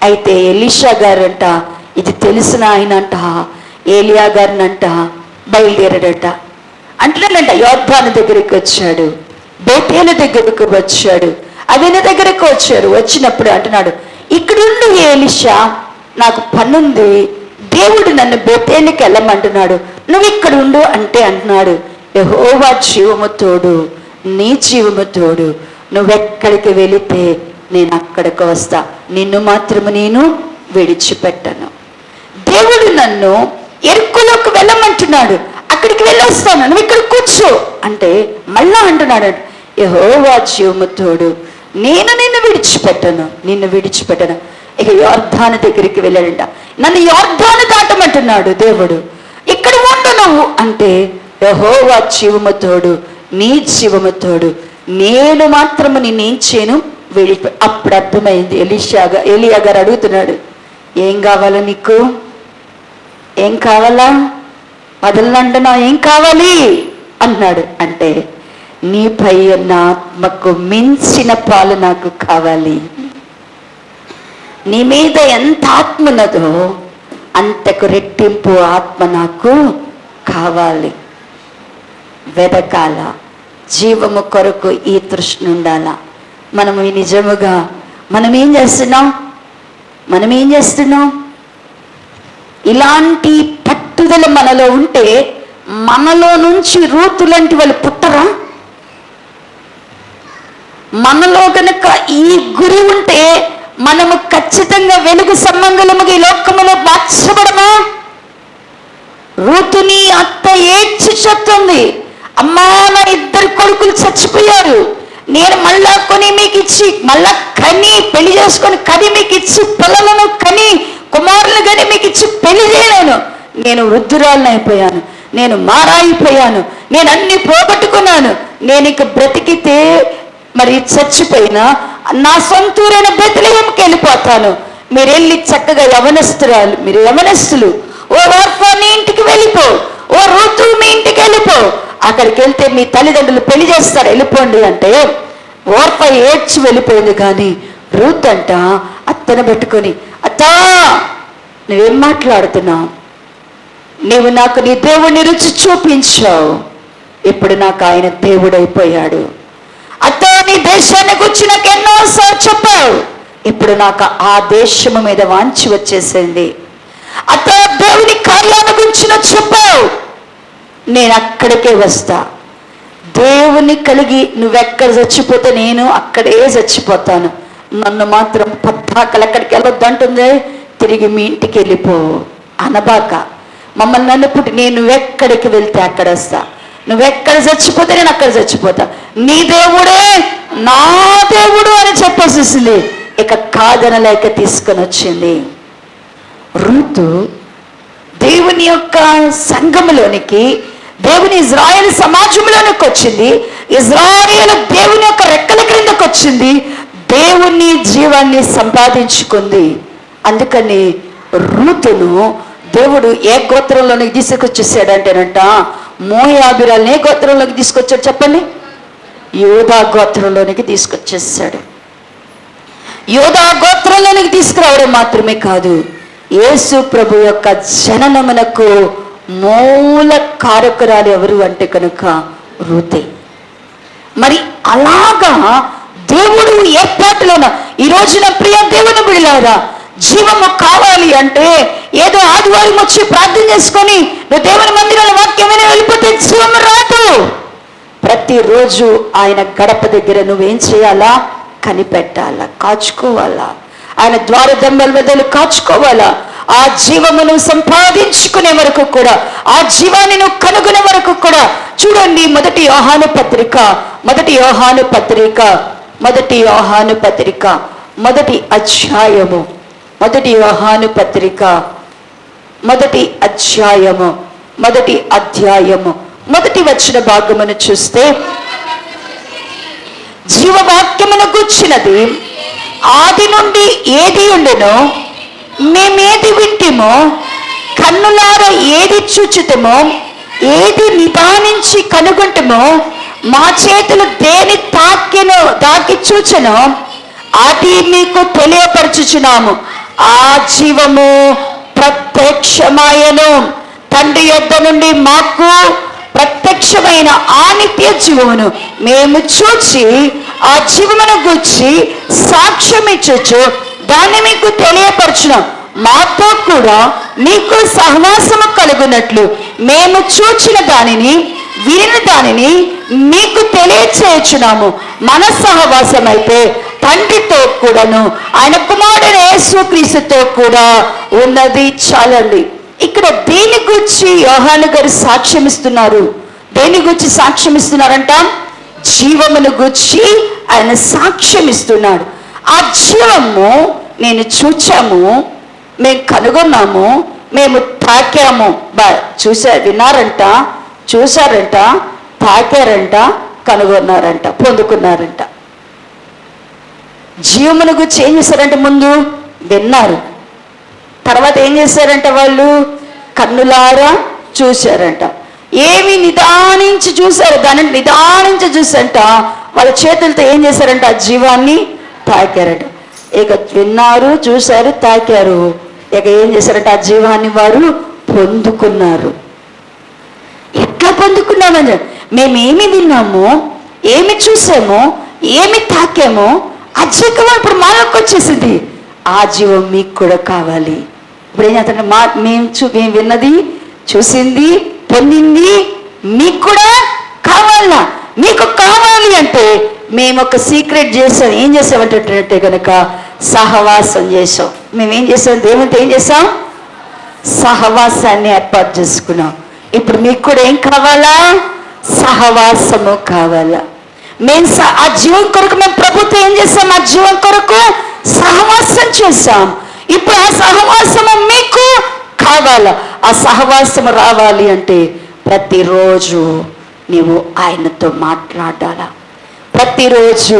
అయితే ఎలీషా గారంట ఇది తెలిసిన ఆయన అంట ఏలియా గారిని అంట బయలుదేరాడట. అంటున్నాడంట, యోర్దాను దగ్గరికి వచ్చాడు, బేతేల దగ్గరకు వచ్చాడు, అవిన దగ్గరకు వచ్చారు. వచ్చినప్పుడు అంటున్నాడు, ఇక్కడుండు ఎలీషా, నాకు పనుంది, దేవుడు నన్ను బేతేలుకి వెళ్ళమంటున్నాడు, నువ్వు ఇక్కడ ఉండు అంటే అంటున్నాడు, యెహోవా జీవము తోడు, నీ జీవము తోడు, నువ్వెక్కడికి వెళితే నేను అక్కడికి వస్తా, నిన్ను మాత్రము నేను విడిచిపెట్టను. దేవుడు నన్ను ఎరుకులోకి వెళ్ళమంటున్నాడు, అక్కడికి వెళ్ళొస్తాను, నువ్వు ఇక్కడ కూర్చో అంటే మళ్ళా అంటున్నాడు, యెహోవా జీవము తోడు, నేను నిన్ను విడిచిపెట్టను. ఇక యోర్దాను దగ్గరికి వెళ్ళాడంట. నన్ను యోర్దాను దాటమంటున్నాడు దేవుడు, ఇక్కడ ఉండు నువ్వు అంటే యెహోవా జీవము తోడు, నీ జీవము తోడు, నేను మాత్రము నిన్నేం చేయను వెళ్ళిపోయి. అప్పుడు అర్థమైంది. ఏలియా గారు అడుగుతున్నాడు, ఏం కావాలా నీకు? ఏం కావాలా? వదలనంటున్నావు, ఏం కావాలి అన్నాడు. అంటే నీపై ఉన్న ఆత్మకు మించిన పాలు నాకు కావాలి. నీ మీద ఎంత ఆత్మ ఉన్నదో అంతకు రెట్టింపు ఆత్మ నాకు కావాలి. వెదకాల, జీవము కొరకు ఈ తృష్ణ ఉండాల. మనము నిజముగా మనం ఏం చేస్తున్నాం? ఇలాంటి పట్టుదల మనలో ఉంటే మనలో నుంచి రూతు లాంటి వాళ్ళు పుట్టరా? మనలో కనుక ఈ గురి ఉంటే మనము ఖచ్చితంగా వెలుగు సంబంధముగా ఈ లోకములో మార్చబడమా? రూతుని అత్త ఏడ్చి చెప్తుంది, అమ్మా నా 2 కొడుకులు చచ్చిపోయారు, నేను మళ్ళా కొని మీకు ఇచ్చి మళ్ళా కని పెళ్లి చేసుకొని కని మీకు ఇచ్చి పిల్లలను కని కుమారులు కని మీకు ఇచ్చి పెళ్లి చేయలేను, నేను వృద్ధురాలను అయిపోయాను, నేను మారాయిపోయాను, నేను అన్ని పోగొట్టుకున్నాను, నేను ఇక బ్రతికితే మరి చచ్చిపోయినా నా సొంతూరైన బెత్లెహేముకి వెళ్ళిపోతాను, మీరు వెళ్ళి చక్కగా మీరు యవనస్తులు ఓ వార్ఫా నీ ఇంటికి వెళ్ళిపో, ఓ రూతు మీ ఇంటికి వెళ్ళిపో, అక్కడికి వెళ్తే మీ తల్లిదండ్రులు పెళ్లి చేస్తారు, వెళ్ళిపోండి అంటే ఓర్ఫా ఏడ్చి వెళ్ళిపోయింది. కానీ రూత్ అంట అత్తను పెట్టుకొని, అత్తా నువ్వేం మాట్లాడుతున్నావు, నీవు నాకు నీ దేవుడిని రుచి చూపించావు, ఇప్పుడు నాకు ఆయన దేవుడైపోయాడు. అత్త నీ దేశాన్ని గురించి నాకు ఎన్నోసార్లు చెప్పావు, ఇప్పుడు నాకు ఆ దేశము మీద వాంచి వచ్చేసింది. అత్త దేవుని కార్యాల గురించి నాకు చెప్పావు, నేను అక్కడికే వస్తా. దేవుని కలిగి నువ్వెక్కడ చచ్చిపోతే నేను అక్కడే చచ్చిపోతాను, నన్ను మాత్రం పద్దాకలు ఎక్కడికి వెళ్ళొద్దంటుంది, తిరిగి మీ ఇంటికి వెళ్ళిపో అనబాక. మమ్మల్ని నన్ను నువ్వెక్కడికి వెళ్తే అక్కడ వస్తా, నువ్వెక్కడ చచ్చిపోతే నేను అక్కడ చచ్చిపోతా, నీ దేవుడే నా దేవుడు అని చెప్పేసేసింది. ఇక కాదనలేక తీసుకొని వచ్చింది. రూతు దేవుని యొక్క సంఘములోనికి, దేవుని ఇజ్రాయేల్ సమాజంలోనికి వచ్చింది. ఇజ్రాయేల్ దేవుని యొక్క రెక్కల క్రిందకు వచ్చింది, దేవుని జీవాన్ని సంపాదించుకుంది. అందుకని రూతును దేవుడు ఏ గోత్రంలోనికి తీసుకొచ్చేసాడంటేనంట, మోయాబీరాలను ఏ గోత్రంలోకి తీసుకొచ్చాడు చెప్పండి? యూదా గోత్రంలోనికి తీసుకొచ్చేసాడు. యోధా గోత్రంలోనికి తీసుకురావడం మాత్రమే కాదు, యేసు ప్రభు యొక్క జననమునకు మూల కారకురాలు ఎవరు అంటే కనుక రూతే. మరి అలాగా దేవుడు ఏర్పాటులోన ఈ రోజున ప్రియ దేవుని బిడ్డలారా, జీవము కావాలి అంటే ఏదో ఆదివారం వచ్చి ప్రార్థన చేసుకొని నువ్వు దేవుని మందిరంలో వాక్యమైన వెళ్ళిపోతే జీవము రాదు. ప్రతిరోజు ఆయన గడప దగ్గర నువ్వేం చేయాలా? కనిపెట్టాలా, కాచుకోవాలా. ఆయన ద్వారదంబల వద్దలు కాచుకోవాలా. ఆ జీవమును సంపాదించుకునే వరకు కూడా, ఆ జీవాన్ని నువ్వు కనుగొనే వరకు కూడా. చూడండి, మొదటి యోహాను పత్రిక మొదటి అధ్యాయము మొదటి వచన భాగమును చూస్తే, జీవవాక్యమును గూర్చినది ఆది నుండి ఏది ఉండెనో, మేమేది వింటిమో, కన్నులార ఏది చూచుతమో, ఏది నిదానించి కనుగొంటమో, మా చేతులు దేని తాకి చూచెనో అది మీకు తెలియపరచుచున్నాము. ఆ జీవము ప్రత్యక్షమాయను, తండ్రి యొద్ద నుండి మాకు ప్రత్యక్షమైన ఆ నిత్య జీవమును మేము చూచి ఆ జీవమును గూర్చి సాక్ష్యం ఇచ్చొచ్చు, దాన్ని మీకు తెలియపరచున్నాం. మాతో కూడా మీకు సహవాసము కలుగునట్లు మేము చూచిన దానిని, వినిన దానిని మీకు తెలియచేయుచున్నాము. మన సహవాసం అయితే తండ్రితో కూడాను ఆయన కుమారుడైన యేసుక్రీస్తుతో కూడా ఉన్నది. చాలండి. ఇక్కడ దేని గురించి యోహాను గారు సాక్ష్యం ఇస్తున్నారు? దేని గురించి సాక్ష్యం ఇస్తున్నారంట? జీవమును గురించి ఆయన సాక్ష్యం ఇస్తున్నాడు. ఆ జీవము నేను చూచాము, మేము కనుగొన్నాము, మేము తాకాము. చూశారంట, తాకారంట, కనుగొన్నారంట, పొందుకున్నారంట. జీవమును గురించి ఏం చేశారంటే ముందు విన్నారు, తర్వాత ఏం చేశారంట? వాళ్ళు కన్నులారా చూశారంట. ఏమి నిదానించి చూశారు, దానిని నిదానించి చూసంట వాళ్ళ చేతులతో ఏం చేశారంట? ఆ జీవాన్ని తాకారట. ఇక విన్నారు, చూశారు, తాకారు. ఇక ఏం చేశారంట? ఆ జీవాన్ని వారు పొందుకున్నారు. ఎట్లా పొందుకున్నామని? మేమేమి విన్నామో, ఏమి చూసామో, ఏమి తాకామో ఆ జీవం ఇప్పుడు మాలోకి వచ్చేసింది. ఆ జీవం మీకు కూడా కావాలి. ఇప్పుడు ఏం చేస్తారంటే మేము విన్నది, చూసింది, పొందింది మీకు కూడా కావాలా? మీకు కావాలి అంటే మేము ఒక సీక్రెట్ చేసాం. ఏం చేసామంటే కనుక సహవాసం చేసాం. మేమేం చేసాం? దేవునితో ఏం చేసాం? సహవాసాన్ని ఏర్పాటు చేసుకున్నాం. ఇప్పుడు మీకు కూడా ఏం కావాలా? సహవాసము కావాలా? మేము ఆ జీవం కొరకు మేము ప్రభుత్వం ఏం చేసాం? ఆ జీవం కొరకు సహవాసం చేసాం. ఇప్పుడు ఆ సహవాసము మీకు కావాలా? ఆ సహవాసము రావాలి అంటే ప్రతిరోజు నీవు ఆయనతో మాట్లాడాలా. ప్రతిరోజు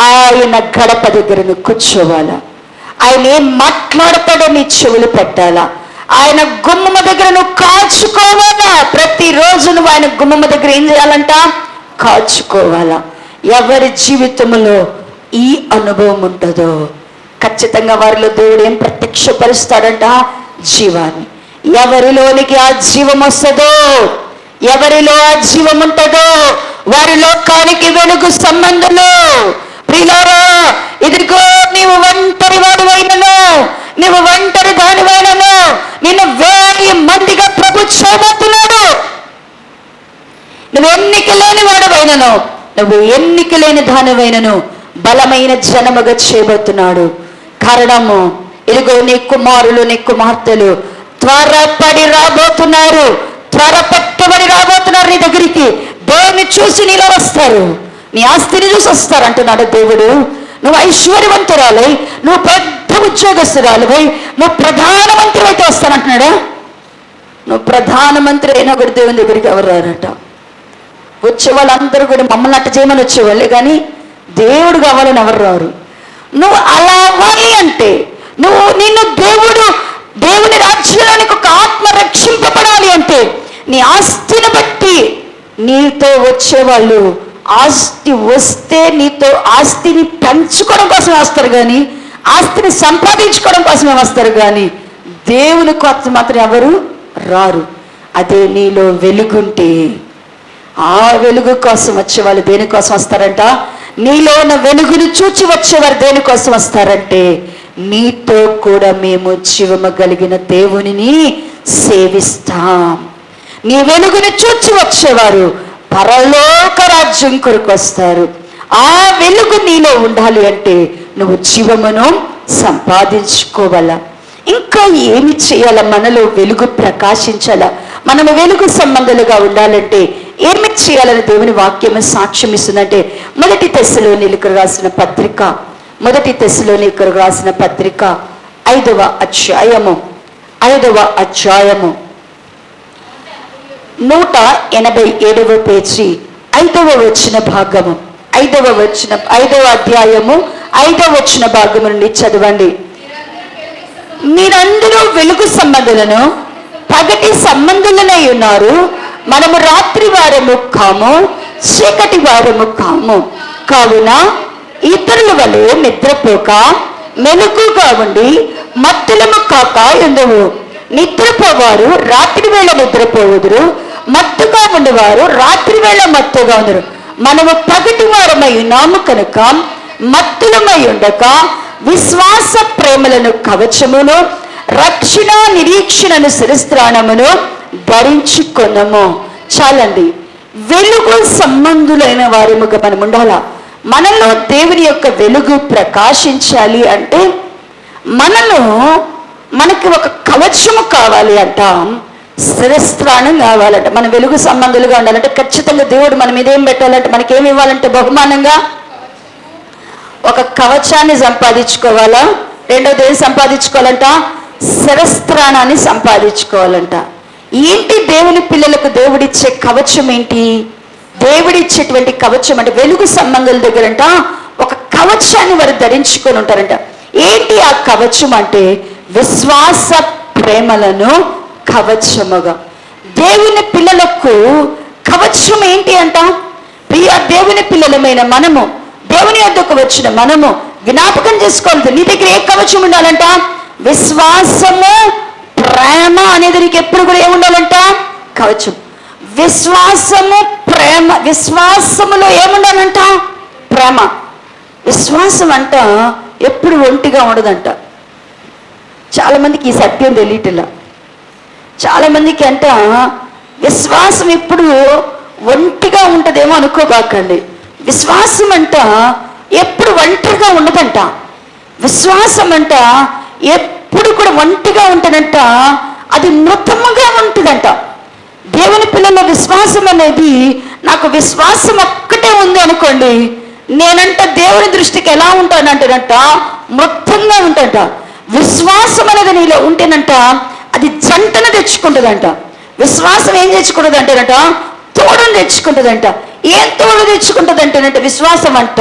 ఆయన గడప దగ్గర నువ్వు కూర్చోవాలా. ఆయన ఏం మాట్లాడతాడో నీ చెవులు పెట్టాలా. ఆయన గుమ్మమ దగ్గర నువ్వు కాచుకోవాలా. ప్రతిరోజు నువ్వు ఆయన గుమ్మమ దగ్గర ఏం చేయాలంట? కాచుకోవాలా. ఎవరి జీవితంలో ఈ అనుభవం ఉంటుందో ఖచ్చితంగా వారిలో దేవుడు ఏం ప్రత్యక్షపరుస్తాడంట? జీవాన్ని. ఎవరిలోనికి ఆ జీవం వస్తుందో, ఎవరిలో ఆ జీవం ఉంటుందో వారి లోకానికి వెలుగు సంబంధంలో. ప్రియులారా, ఇదిగో నీవు ఒంటరి వాడివైనను, నువ్వు ఒంటరి దానివైనను, నిన్ను 1000 మందిగా ప్రభు చేయబోతున్నాడు. నువ్వు ఎన్నిక లేని వాడివైనను, నువ్వు ఎన్నిక లేని దానివైనను బలమైన జనముగా చేయబోతున్నాడు. కారణము ఇదిగో నీ కుమారులు, నీ కుమార్తెలు త్వరపడి రాబోతున్నారు, త్వరపట్టబడి రాబోతున్నారు నీ దగ్గరికి. దేవుని చూసి నీలో వస్తారు, నీ ఆస్తిని చూసి వస్తారు అంటున్నాడు దేవుడు. నువ్వు ఐశ్వర్యవంతురాలై, నువ్వు పెద్ద ఉద్యోగస్తురాలువై, నువ్వు ప్రధానమంత్రి అయితే వస్తానంటున్నాడా? నువ్వు ప్రధానమంత్రి అయినా కూడా దేవుని దగ్గరికి ఎవరు రారట. వచ్చే వాళ్ళందరూ కూడా మమ్మల్ని అట్ట చేయమని వచ్చేవాళ్ళే, కానీ దేవుడు కావాలని ఎవరు రారు. నువ్వు అలా అవ్వాలి అంటే, నిన్ను దేవుని రాజ్యానికి ఒక ఆత్మ రక్షింపబడాలి అంటే, నీ ఆస్తిని బట్టి నీతో వచ్చేవాళ్ళు ఆస్తి వస్తే నీతో ఆస్తిని పెంచుకోవడం కోసం వస్తారు, కానీ ఆస్తిని సంపాదించుకోవడం కోసమే వస్తారు, కానీ దేవుని కోసం మాత్రం ఎవరు రారు. అదే నీలో వెలుగుంటే ఆ వెలుగు కోసం వచ్చేవాళ్ళు దేనికోసం వస్తారంట? నీలో ఉన్న వెలుగును చూచి వచ్చేవారు దేనికోసం వస్తారంటే, నీతో కూడా మేము జీవము కలిగిన దేవునిని సేవిస్తాం. నీ వెలుగును చూచి వచ్చేవారు పరలోక రాజ్యం కొరకు వస్తారు. ఆ వెలుగు నీలో ఉండాలి అంటే నువ్వు జీవమును సంపాదించుకోవాలా. ఇంకా ఏమి చేయాల? మనలో వెలుగు ప్రకాశించాలా. మనము వెలుగు సంబంధాలుగా ఉండాలంటే ఏమి చేయాలని దేవుని వాక్యము సాక్ష్యం ఇస్తుందంటే, మొదటి తెస్సలోనికైలకు రాసిన పత్రిక 5వ అధ్యాయము 187వ పేజీ 5వ వచన భాగము 5వ అధ్యాయము 5వ వచన భాగము నుండి చదవండి. మీరందరూ వెలుగు సంబంధులను పగటి సంబంధులనై ఉన్నారు. మనము రాత్రి వారము కాము, చీకటి వారము కాము. కావున ఇతరుల వలె నిద్రపోక మెలకుగా ఉండి మత్తులము కాక ఎందువు. నిద్రపోవారు రాత్రి వేళ నిద్రపోవుదురు, మత్తుగా ఉండేవారు రాత్రి వేళ మత్తుగా ఉందరు. మనము పగటి వారమై ఉన్నాము కనుక మత్తులమై ఉండక విశ్వాస ప్రేమలను కవచమును, రక్షణ నిరీక్షణను శిరస్త్రాణమును ధరించుకొనము. చాలండి. వెలుగు సంబంధులైన వారముగా మనం ఉండాలా. మనలో దేవుని యొక్క వెలుగు ప్రకాశించాలి అంటే మనకి ఒక కవచము కావాలి అంట, శిరస్త్రాణం కావాలంట. మన వెలుగు సంబంధులుగా ఉండాలంటే ఖచ్చితంగా దేవుడు మన మీద ఏం పెట్టాలంటే, మనకేమి ఇవ్వాలంటే బహుమానంగా ఒక కవచాన్ని సంపాదించుకోవాలా. రెండోది ఏం సంపాదించుకోవాలంట? శిరస్త్రాణాన్ని సంపాదించుకోవాలంట. ఏంటి దేవుని పిల్లలకు దేవుడిచ్చే కవచం ఏంటి? దేవుడిచ్చేటువంటి కవచం అంటే వెలుగు సంబంధాల దగ్గరంట ఒక కవచాన్ని వారు ధరించుకొని ఉంటారంట. ఏంటి ఆ కవచం అంటే, విశ్వాస ప్రేమలను కవచముగా. దేవుని పిల్లలకు కవచం ఏంటి అంట? ప్రియ దేవుని పిల్లలమైన మనము, దేవుని వద్దకు వచ్చిన మనము జ్ఞాపకం చేసుకోవాలి. నీ దగ్గర ఏ కవచం ఉండాలంట? విశ్వాసము ప్రేమ అనేది నీకు ఎప్పుడు కూడా ఏముండాలంట? కవచం. విశ్వాసము ప్రేమ. విశ్వాసములో ఏముండాలంట? ప్రేమ. విశ్వాసం అంట ఎప్పుడు ఒంటిగా ఉండదంట. చాలా మందికి ఈ సత్యం తెలియట్లా. చాలా మందికి అంట విశ్వాసం ఎప్పుడు ఒంటిగా ఉంటదేమో అనుకోబాకండి. విశ్వాసం అంట ఎప్పుడు ఒంటరిగా ఉండదంట. విశ్వాసం అంట ఎప్పుడు కూడా ఒంటిగా ఉంటుందంట. అది మృతముగా ఉంటుందంట. దేవుని పిల్లల విశ్వాసం అనేది, నాకు విశ్వాసం ఒక్కటే ఉంది అనుకోండి, నేనంట దేవుని దృష్టికి ఎలా ఉంటానంటేనంట మృతంగా ఉంటాంట. విశ్వాసం అనేది నీలో ఉంటేనంట అది జంటను తెచ్చుకుంటుందంట. విశ్వాసం ఏం తెచ్చుకుంటుంది అంటేనంట? తోడును తెచ్చుకుంటుందంట. ఏం తోడు తెచ్చుకుంటుంది అంటేనంట? విశ్వాసం అంట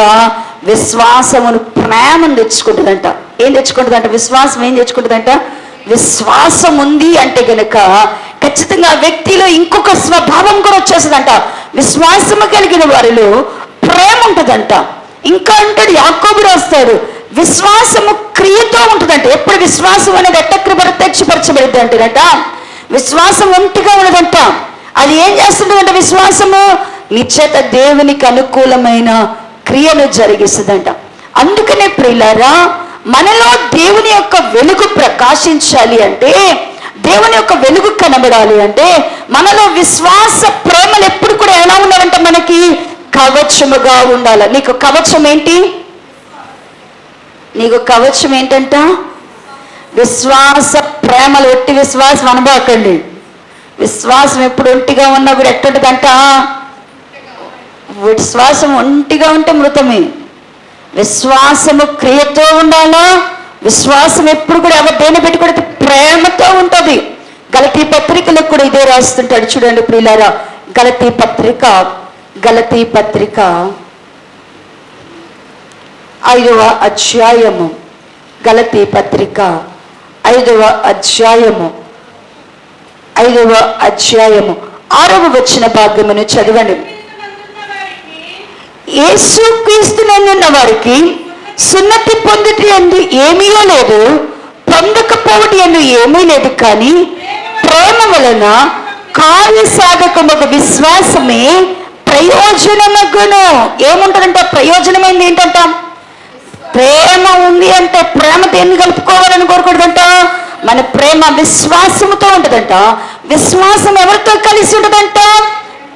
విశ్వాసమును ప్రేమను తెచ్చుకుంటుందంట. ఏం తెచ్చుకుంటుందంట? విశ్వాసం ఏం తెచ్చుకుంటుందంట? విశ్వాసం ఉంది అంటే గనక ఖచ్చితంగా ఆ వ్యక్తిలో ఇంకొక స్వభావం కూడా వచ్చేస్తుందంట. విశ్వాసము కలిగిన వారిలో ప్రేమ ఉంటుందంట. ఇంకా అంటాడు, యాకోబు రాస్తాడు, విశ్వాసము క్రియతో ఉంటుందంట. ఎప్పుడు విశ్వాసం అనేది ఎట్టక్రి ప్రత్యక్షపరచబడింది అంటేనంట విశ్వాసం ఒంటిగా ఉన్నదంట. అది ఏం చేస్తుందంట? విశ్వాసము నిశ్చేత దేవునికి అనుకూలమైన క్రియను జరిగిస్తుందంట. అందుకనే ప్రియులారా, మనలో దేవుని యొక్క వెలుగు ప్రకాశించాలి అంటే, దేవుని యొక్క వెలుగు కనబడాలి అంటే మనలో విశ్వాస ప్రేమలు ఎప్పుడు కూడా ఎలా ఉండాలంటే మనకి కవచముగా ఉండాలి. నీకు కవచం ఏంటి? నీకు కవచం ఏంటంట? విశ్వాస ప్రేమలు. ఒట్టి విశ్వాసం అనబాకండి. విశ్వాసం ఎప్పుడు ఒంటిగా ఉన్నా కూడా ఎట్టంటదంట? విశ్వాసం ఒంటిగా ఉంటే మృతమే. విశ్వాసము క్రియతో ఉండాలా. విశ్వాసం ఎప్పుడు కూడా ఎవరు దేని పెట్టి కూడా ప్రేమతో ఉంటుంది. గలతీ పత్రికలకు కూడా ఇదే రాస్తుంటాడు. చూడండి ప్రియులారా, గలతీ పత్రిక 5వ అధ్యాయము, గలతీ పత్రిక 5వ అధ్యాయము 6వ వచన భాగమును చదవండి. యేసుక్రీస్తునందున్న వారికి సున్నతి పొందుటి అందు ఏమీ లేదు, పొందకపోవటి అందు ఏమీ లేదు, కానీ ప్రేమ వలన కార్యసాధకముగ విశ్వాసమే ప్రయోజనమగును. ఏముంటదంట? ప్రయోజనమైంది ఏంటంట? ప్రేమ ఉంది అంటే ప్రేమ దేన్ని కలుపుకోవాలని కోరుకుంటుందంట? మన ప్రేమ విశ్వాసముతో ఉంటుందంట. విశ్వాసం ఎవరితో కలిసి ఉంటుందంట?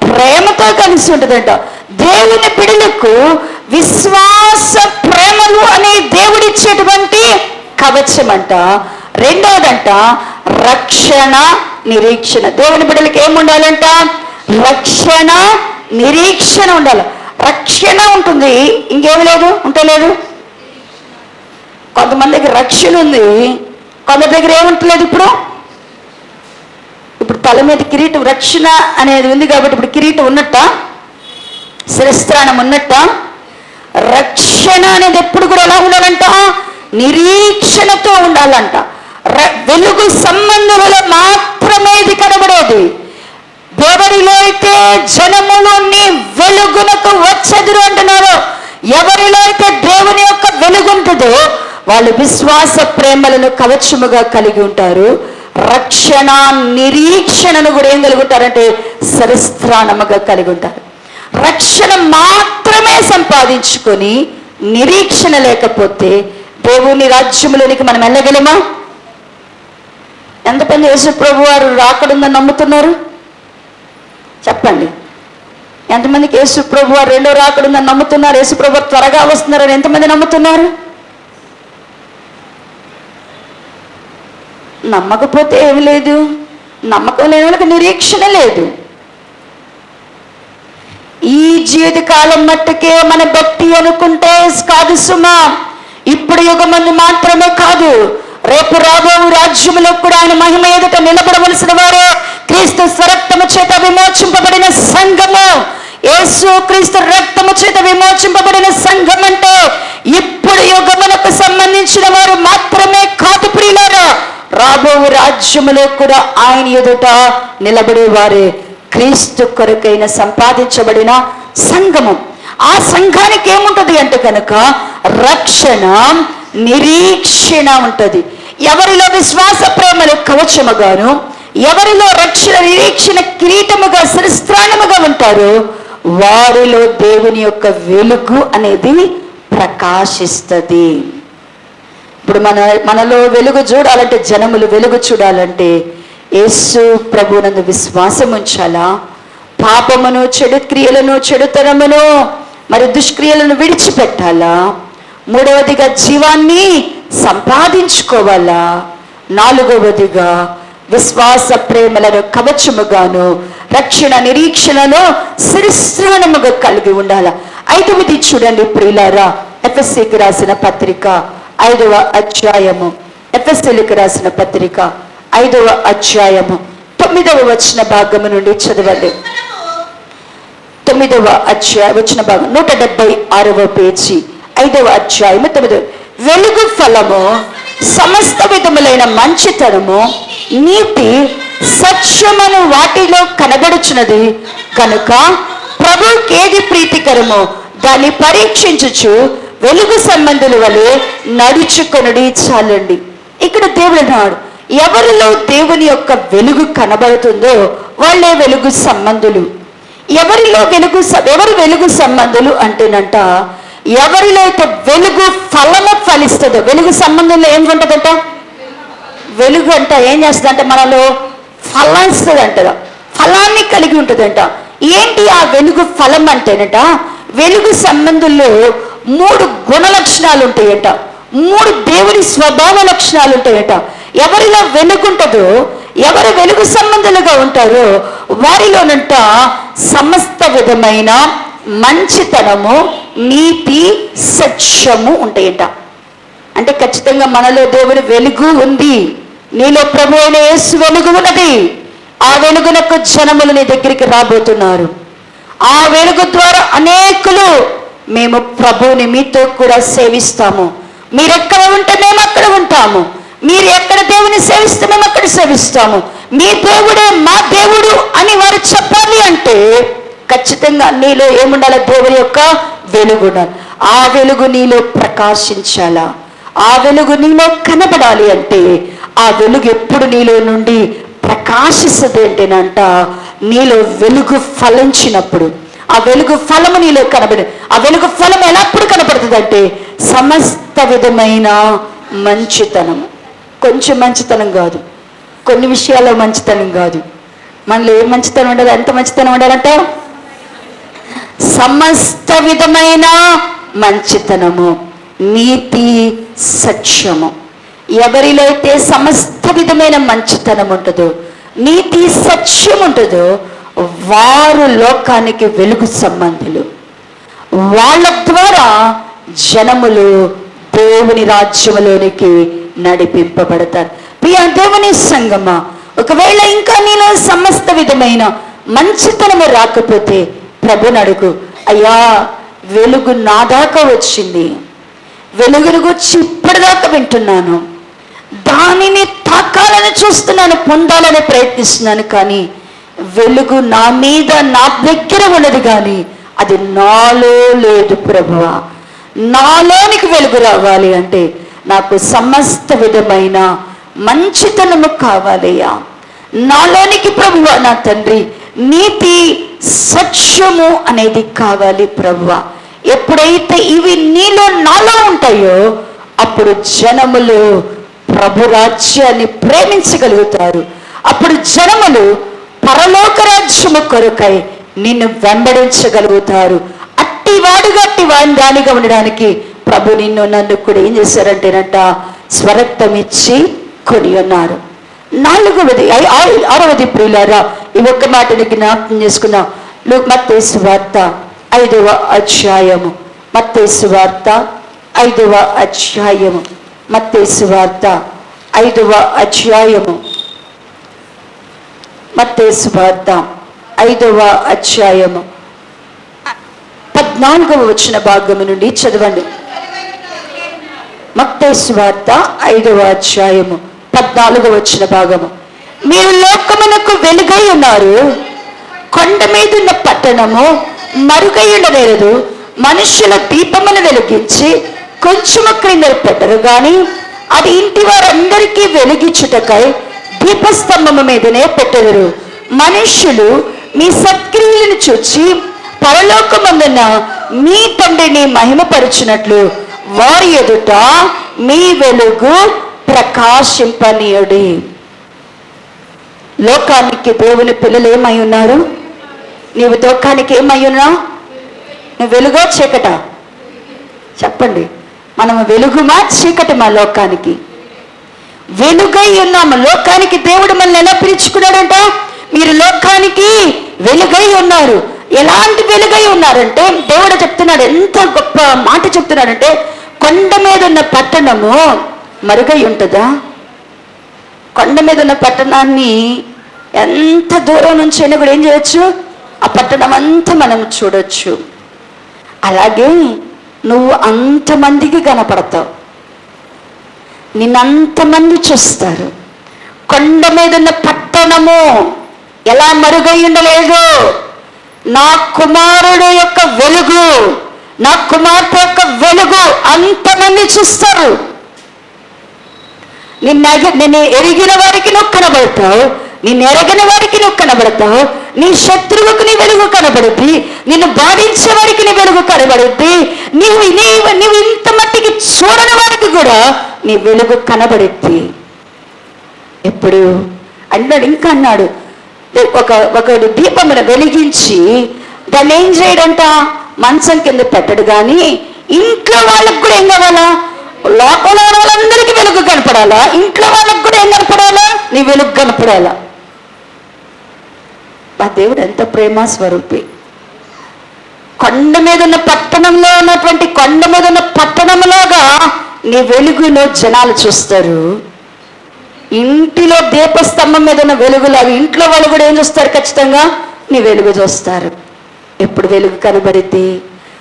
ప్రేమతో కలిసి ఉంటుందంట. దేవుని బిడ్డలకు విశ్వాస ప్రేమలు అనే దేవుడిచ్చేటువంటి కవచం అంట. రెండవదంట రక్షణ నిరీక్షణ. దేవుని బిడ్డలకు ఏముండాలంట? రక్షణ నిరీక్షణ ఉండాలి. రక్షణ ఉంటుంది, ఇంకేమి లేదు, ఉంటలేదు. కొంతమందికి రక్షణ ఉంది, కొందరి దగ్గర ఏముంటలేదు. ఇప్పుడు తల మీద కిరీటం, రక్షణ అనేది ఉంది కాబట్టి ఇప్పుడు కిరీటం ఉన్నట్ట, శిరస్త్రాణం ఉన్నట్ట. రక్షణ అనేది ఎప్పుడు కూడా ఎలా ఉండాలంట? నిరీక్షణతో ఉండాలంట. వెలుగు సంబంధులలో మాత్రమే ఇది కనబడేది. ఎవరిలో అయితే జనములు నీ వెలుగునకు వచ్చెదురు అంటున్నారో, ఎవరిలో అయితే దేవుని యొక్క వెలుగుంటుందో వాళ్ళు విశ్వాస ప్రేమలను కవచముగా కలిగి ఉంటారు. రక్షణ నిరీక్షణను కూడా ఏం కలిగి ఉంటారంటే శిరస్త్రాణముగా కలిగి ఉంటారు. రక్షణ మాత్రమే సంపాదించుకొని నిరీక్షణ లేకపోతే దేవుని రాజ్యములోనికి మనం వెళ్ళగలమా? ఎంతమంది యేసు ప్రభు వారు రాకడుందని నమ్ముతున్నారు? చెప్పండి. ఎంతమందికి యేసు ప్రభు వారు రెండో రాకడుందని నమ్ముతున్నారు? యేసు ప్రభు వారు త్వరగా వస్తున్నారని ఎంతమంది నమ్ముతున్నారు? నమ్మకపోతే ఏమి లేదు, నమ్మకం లేని వాళ్ళకి నిరీక్షణ లేదు. ఈ జీవితకాలం మట్టుకే మన భక్తి అనుకుంటే కాదు సుమా. ఇప్పుడు యుగమందు మాత్రమే కాదు, రేపు రాబో రాజ్యములో కూడా ఆయన మహిమ ఎదుట నిలబడవలసిన వారు క్రీస్తు రక్తము చేత విమోచింపబడిన సంఘము. యేసు క్రీస్తు రక్తము చేత విమోచింపబడిన సంఘం అంటే ఇప్పుడు యుగములకు సంబంధించిన వారు మాత్రమే కాదు ప్రియులారా, రాబో రాజ్యములో కూడా ఆయన ఎదుట నిలబడేవారే క్రీస్తు కొరకైన సంపాదించబడిన సంఘము. ఆ సంఘానికి ఏముంటది అంటే కనుక రక్షణ నిరీక్షణ ఉంటది. ఎవరిలో విశ్వాస ప్రేమలు కవచముగాను, ఎవరిలో రక్షణ నిరీక్షణ కిరీటముగా శిరస్త్రాణముగా ఉంటారో వారిలో దేవుని యొక్క వెలుగు అనేది ప్రకాశిస్తుంది. ఇప్పుడు మనలో వెలుగు చూడాలంటే, జనములు వెలుగు చూడాలంటే యేసు ప్రభువునందు విశ్వాసం ఉంచాలా, పాపమును, చెడు క్రియలను, చెడుతనమును, మరి దుష్క్రియలను విడిచిపెట్టాలా, మూడవదిగా జీవాన్ని సంపాదించుకోవాలా, నాలుగవదిగా విశ్వాస ప్రేమలను కవచముగాను, రక్షణ నిరీక్షణను శిరస్త్రాణముగా కలిగి ఉండాలా. ఐదవది చూడండి ప్రియులారా, ఎఫెసీకి రాసిన పత్రిక 5వ అధ్యాయము, ఎఫెసీలకు రాసిన పత్రిక 5వ అధ్యాయము 9వ వచన భాగము నుండి చదవండి. 9వ అధ్యాయం వచన భాగం 176వ పేజీ, 5వ అధ్యాయము 9. వెలుగు ఫలము సమస్త విధములైన మంచితనము, నీతి, సత్యమును వాటిలో కనబడుచున్నది కనుక ప్రభువుకి ఏది ప్రీతికరమో దాన్ని పరీక్షించుచు వెలుగు సంబంధుల వలె నడుచుకొనుడి చాలండి. ఇక్కడ దేవుడు అన్నాడు, ఎవరిలో దేవుని యొక్క వెలుగు కనబడుతుందో వాళ్ళే వెలుగు సంబంధులు. ఎవరు వెలుగు సంబంధులు అంటేనంట, ఎవరిలో అయితే వెలుగు ఫలము ఫలిస్తుందో. వెలుగు సంబంధంలో ఏం ఉంటుందంట? వెలుగు అంట ఏం చేస్తుందంట? మనలో ఫలిస్తుందంట, ఫలాన్ని కలిగి ఉంటుందంట. ఏంటి ఆ వెలుగు ఫలం అంటేనట, వెలుగు సంబంధుల్లో 3 గుణ లక్షణాలు ఉంటాయట, 3 దేవుని స్వభావ లక్షణాలు ఉంటాయట. ఎవరిలో వెలుగుంటుందో, ఎవరు వెలుగు సంబంధులుగా ఉంటారో వారిలోనంట సమస్త విధమైన మంచితనము, నీతి, సత్యము ఉంటాయట. అంటే ఖచ్చితంగా మనలో దేవుని వెలుగు ఉంది. నీలో ప్రభు అయిన యేసు వెలుగు ఉన్నది. ఆ వెలుగునకు జనములు నీ దగ్గరికి రాబోతున్నారు. ఆ వెలుగు ద్వారా అనేకులు మేము ప్రభువుని మీతో కూడా సేవిస్తాము, మీరెక్కడ ఉంటే మేము అక్కడ ఉంటాము, మీరు ఎక్కడ దేవుని సేవిస్తే మేము అక్కడ సేవిస్తాము, మీ దేవుడే మా దేవుడు అని వారు చెప్పాలి అంటే ఖచ్చితంగా నీలో ఏముండాలి? దేవుని యొక్క వెలుగు ఉండాలి. ఆ వెలుగు నీలో ప్రకాశించాలా. ఆ వెలుగు నీలో కనబడాలి అంటే ఆ వెలుగు ఎప్పుడు నీలో నుండి ప్రకాశిస్తుంది అంటేనంట, నీలో వెలుగు ఫలించినప్పుడు. ఆ వెలుగు ఫలము నీలో కనబడి, ఆ వెలుగు ఫలం ఎలాప్పుడు కనపడుతుంది అంటే సమస్త విధమైన మంచితనము. కొంచెం మంచితనం కాదు, కొన్ని విషయాల్లో మంచితనం కాదు. మనలో ఏ మంచితనం ఉండాలి, ఎంత మంచితనం ఉండాలంటే సమస్త విధమైన మంచితనము, నీతి, సత్యము. ఎవరిలో అయితే సమస్త విధమైన మంచితనం ఉంటుందో, నీతి, సత్యం ఉంటుందో వారు లోకానికి వెలుగు సంబంధులు. వాళ్ళ ద్వారా జనములు దేవుని రాజ్యములోనికి నడిపింపబడతారు. ప్రియ దేవుని సంగమా, ఒకవేళ ఇంకా నీలో సమస్త విధమైన మంచితనము రాకపోతే ప్రభుని అడుగు, అయ్యా వెలుగు నా దాకా వచ్చింది, వెలుగును గురించి ఇప్పటిదాకా వింటున్నాను, దానిని తాకాలని చూస్తున్నాను, పొందాలని ప్రయత్నిస్తున్నాను, కానీ వెలుగు నా మీద, నా దగ్గర ఉన్నది కానీ అది నాలో లేదు ప్రభువా. నాలోనికి వెలుగు రావాలి అంటే నాకు సమస్త విధమైన మంచితనము కావాలయ్యా. నాలోనికి ప్రభువా నా తండ్రి నీతి, సత్యము అనేది కావాలి ప్రభువా. ఎప్పుడైతే ఇవి నీలో, నాలో ఉంటాయో అప్పుడు జనములు ప్రభు రాజ్యాన్ని ప్రేమించగలుగుతారు. అప్పుడు జనములు పరలోక రాజ్యము కొరకై నిన్ను వెంబడించగలుగుతారు. అట్టివాడుగా దానిగా ఉండడానికి ప్రభు నిన్ను, నన్ను కూడా ఏం చేశారంటేనంట స్వరక్తం ఇచ్చి కొని ఉన్నారు. 4వది 6వది ప్రియులారా, ఈ ఒక్క మాటని జ్ఞాపకం చేసుకుందాం. మత్తయి సువార్త 5వ అధ్యాయము, మత్తయి సువార్త 5వ అధ్యాయము, మత్తయి సువార్త 5వ అధ్యాయము, మత్తయి సువార్త 5వ అధ్యాయము 14వ వచన భాగము నుండి చదవండి. మత్తయి సువార్త 5వ అధ్యాయము 14వ వచన భాగము. మీరు లోకమునకు వెలుగై ఉన్నారు, కొండ మీద ఉన్న పట్టణము మరుగై ఉండలేదు. మనుషుల దీపమును వెలిగించి కొంచెము క్రింద పెట్టరు గాని అది ఇంటి వారందరికీ వెలిగించుటకై దీపస్తంభము మీదనే పెట్టెదరు. మనుష్యులు మీ సత్క్రియలను చూచి పరలోకమందున్న మీ తండ్రిని మహిమపరచునట్లు వారి ఎదుట మీ వెలుగు ప్రకాశింపనీయుడి. లోకానికి దేవుని పిల్లలు ఏమై ఉన్నారు? నీవు లోకానికి ఏమై ఉన్నావు? నువ్వు వెలుగో చీకట? చెప్పండి. మనము వెలుగుమా చీకటమా? లోకానికి వెలుగై ఉన్నాము. లోకానికి దేవుడు మనల్ని ఎలా పిలుచుకున్నాడంట? మీరు లోకానికి వెలుగై ఉన్నారు. ఎలాంటి వెలుగై ఉన్నారంటే దేవుడు చెప్తున్నాడు, ఎంత గొప్ప మాట చెప్తున్నాడంటే, కొండ మీద ఉన్న పట్టణము మరుగై ఉంటుందా? కొండ మీద ఉన్న పట్టణాన్ని ఎంత దూరం నుంచి అయినా కూడా ఏం చేయొచ్చు? ఆ పట్టణం అంతా మనం చూడొచ్చు. అలాగే నువ్వు అంతమందికి కనపడతావు, నిన్నంతమంది చూస్తారు. కొండ మీద ఉన్న పట్టణము ఎలా మరుగై ఉండలేదు? నా కుమారుడు యొక్క వెలుగు, నా కుమార్తె యొక్క వెలుగు అంతమంది చూస్తారు. నిన్ను ఎరిగిన వారికి నువ్వు కనబడతావు, నిన్ను ఎరగని వారికి నువ్వు కనబడతావు. నీ శత్రువుకు నీ వెలుగు కనబడుద్ది, నిన్ను బాధించే వారికి నీ వెలుగు కనబడుద్ది. నీవు ఇంత మట్టికి చూడని వారికి కూడా నీ వెలుగు కనబడుద్ది. ఎప్పుడు అన్నాడు, ఇంకా అన్నాడు, ఒకడు దీపమును వెలిగించి దాన్ని ఏం చేయడంట? మంచం కింద పెట్టడు కానీ ఇంట్లో వాళ్ళకు కూడా ఏం కావాలా? లోపల వాళ్ళందరికీ వెలుగు కనపడాలా, ఇంట్లో వాళ్ళకు కూడా ఏం కనపడాలా? నీ వెలుగు కనపడాలా. ఆ దేవుడు ఎంత ప్రేమ స్వరూపి. కొండ మీద ఉన్న పట్టణంలో ఉన్నటువంటి, కొండ మీద ఉన్న పట్టణంలాగా నీ వెలుగులో జనాలు చూస్తారు. ఇంటిలో దీపస్తంభం మీద ఉన్న వెలుగులాగా ఇంట్లో వాళ్ళు కూడా ఏం చూస్తారు? ఖచ్చితంగా నీ వెలుగు చూస్తారు. ఎప్పుడు వెలుగు కనబడిద్ది?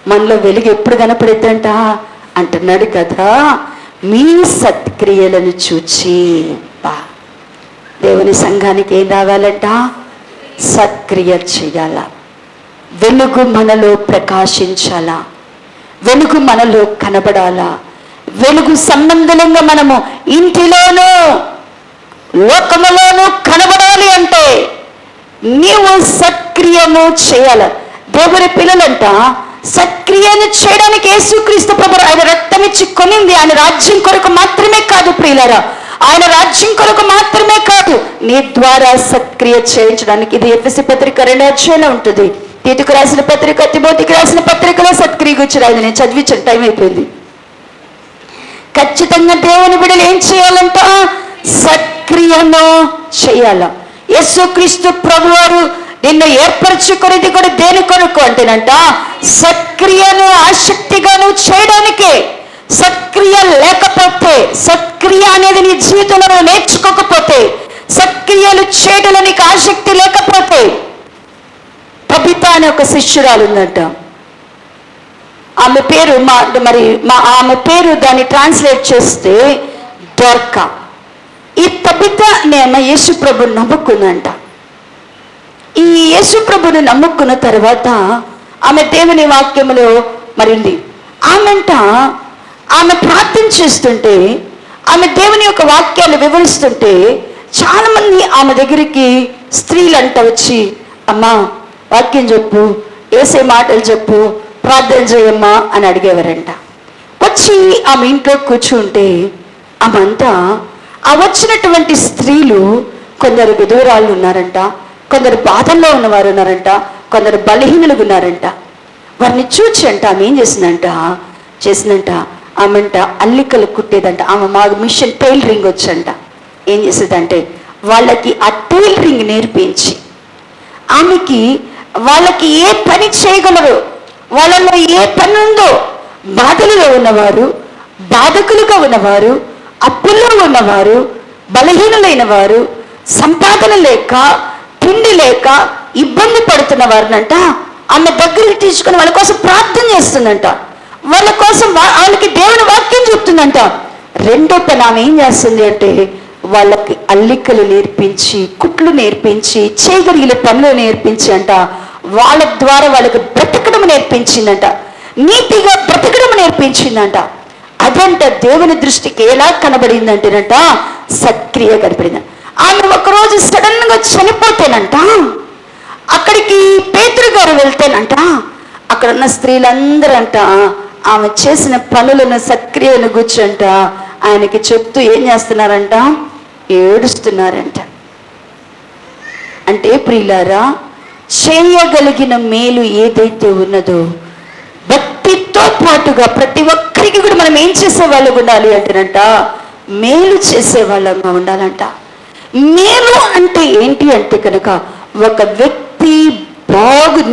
మనలో వెలుగు ఎప్పుడు కనపడిద్దంట అంటున్నాడు కదా, మీ సత్క్రియలను చూచి. దేవుని సంఘానికి ఏం రావాలంట? సత్క్రియ చేయాల. వెలుగు మనలో ప్రకాశించాలా. వెలుగు మనలో కనబడాలా. వెలుగు సంబంధంగా మనము ఇంటిలోనూ లోకములోనూ కనబడాలి అంటే నీవు సత్క్రియను చేయాల. దేవుని పిల్లలంట సత్క్రియను చేయడానికి యేసుక్రీస్తు ప్రభువు ఆయన రక్తం ఇచ్చి కొనింది ఆయన రాజ్యం కొరకు మాత్రమే కాదు ప్రియులారా, ఆయన రాజ్యం కొరకు మాత్రమే కాదు, నీ ద్వారా సత్క్రియ చేయించడానికి. ఇది ఎఫెసీ పత్రిక 2వ అధ్యాయంలో ఉంటుంది. తీతుకు రాసిన పత్రిక, తిమోతికి రాసిన పత్రికలో సత్క్రియ గురించి రాయింది. నేను చదివించిన టైం అయిపోయింది. ఖచ్చితంగా దేవుని బిడ్డలు ఏం చేయాలంట? సత్క్రియను చేయాల. యేసుక్రీస్తు ప్రభువారు నిన్ను ఏర్పరచుకునేది కూడా దేని కొరకు అంటేనంట సత్క్రియను ఆసక్తిగా నువ్వు చేయడానికే. సత్క్రియ లేకపోతే, సత్క్రియ అనేది నీ జీవితంలో నువ్వు నేర్చుకోకపోతే, సత్క్రియలు చేయడంలో నీకు ఆసక్తి లేకపోతే, తబిత అనే ఒక శిష్యురాలు ఉందంట. ఆమె పేరు ఆమె పేరు దాన్ని ట్రాన్స్లేట్ చేస్తే దొర్కా. ఈ తబిత అనే ఆమె యేసు ప్రభుని నమ్ముకుందంట. ఈ యేసు ప్రభుని నమ్ముకున్న తర్వాత ఆమె దేవుని వాక్యములో ఉంది. ఆమె ప్రార్థన చేస్తుంటే, ఆమె దేవుని యొక్క వాక్యాలు వివరిస్తుంటే చాలా మంది ఆమె దగ్గరికి స్త్రీలంట వచ్చి, అమ్మా వాక్యం చెప్పు, ఏసే మాటలు చెప్పు, ప్రార్థన చేయమ్మా అని అడిగేవారంట. వచ్చి ఆమె ఇంట్లో కూర్చుంటే ఆమంతా ఆ వచ్చినటువంటి స్త్రీలు కొందరు విధురాళ్ళు ఉన్నారంట, కొందరు బాధల్లో ఉన్నవారు ఉన్నారంట, కొందరు బలహీనులుగా ఉన్నారంట. వారిని చూచి అంట ఆమె ఏం చేసిందంట ఆమెంట అల్లికలు కుట్టేదంట. ఆమె మా మిషన్ టైలరింగ్ వచ్చంట. ఏం చేసేదంటే వాళ్ళకి ఆ టైలరింగ్ నేర్పించి వాళ్ళకి ఏ పని చేయగలరు, వాళ్ళలో ఏ పని ఉందో, బాధలుగా ఉన్నవారు, బాధకులుగా ఉన్నవారు, అప్పుల్లో ఉన్నవారు, బలహీనులైన వారు, సంపాదన లేక తిండి లేక ఇబ్బంది పడుతున్న వారినంట ఆమె దగ్గరికి తీసుకుని వాళ్ళ కోసం ప్రార్థన చేస్తుందంట. వాళ్ళ కోసం వాళ్ళకి దేవుని వాక్యం చెప్తుందంట. రెండో పని ఆమె ఏం చేస్తుంది అంటే వాళ్ళకి అల్లికలు నేర్పించి, కుట్లు నేర్పించి, చేయగలిగిన పనులు నేర్పించి అంట వాళ్ళ ద్వారా వాళ్ళకి బ్రతకడం నేర్పించిందంట, నీతిగా బ్రతకడం నేర్పించిందంట. అదంట దేవుని దృష్టికి ఎలా కనబడిందంటేనంట సత్క్రియ కనబడింది. ఆమె ఒకరోజు సడన్ గా చనిపోతేనంట అక్కడికి పేతురు గారు వెళ్తేనంట అక్కడ ఉన్న స్త్రీలందరంట ఆమె చేసిన పనులను సత్క్రియను కూర్చంట ఆయనకి చెప్తూ ఏం చేస్తున్నారంట, ఏడుస్తున్నారంట. అంటే ప్రియులారా, చేయగలిగిన మేలు ఏదైతే ఉన్నదో భక్తితో పాటుగా ప్రతి ఒక్కరికి కూడా మనం ఏం చేసేవాళ్ళగా ఉండాలి అంటేనంట మేలు చేసేవాళ్ళంగా ఉండాలంట. మేలు అంటే ఏంటి అంటే కనుక ఒక వ్యక్తి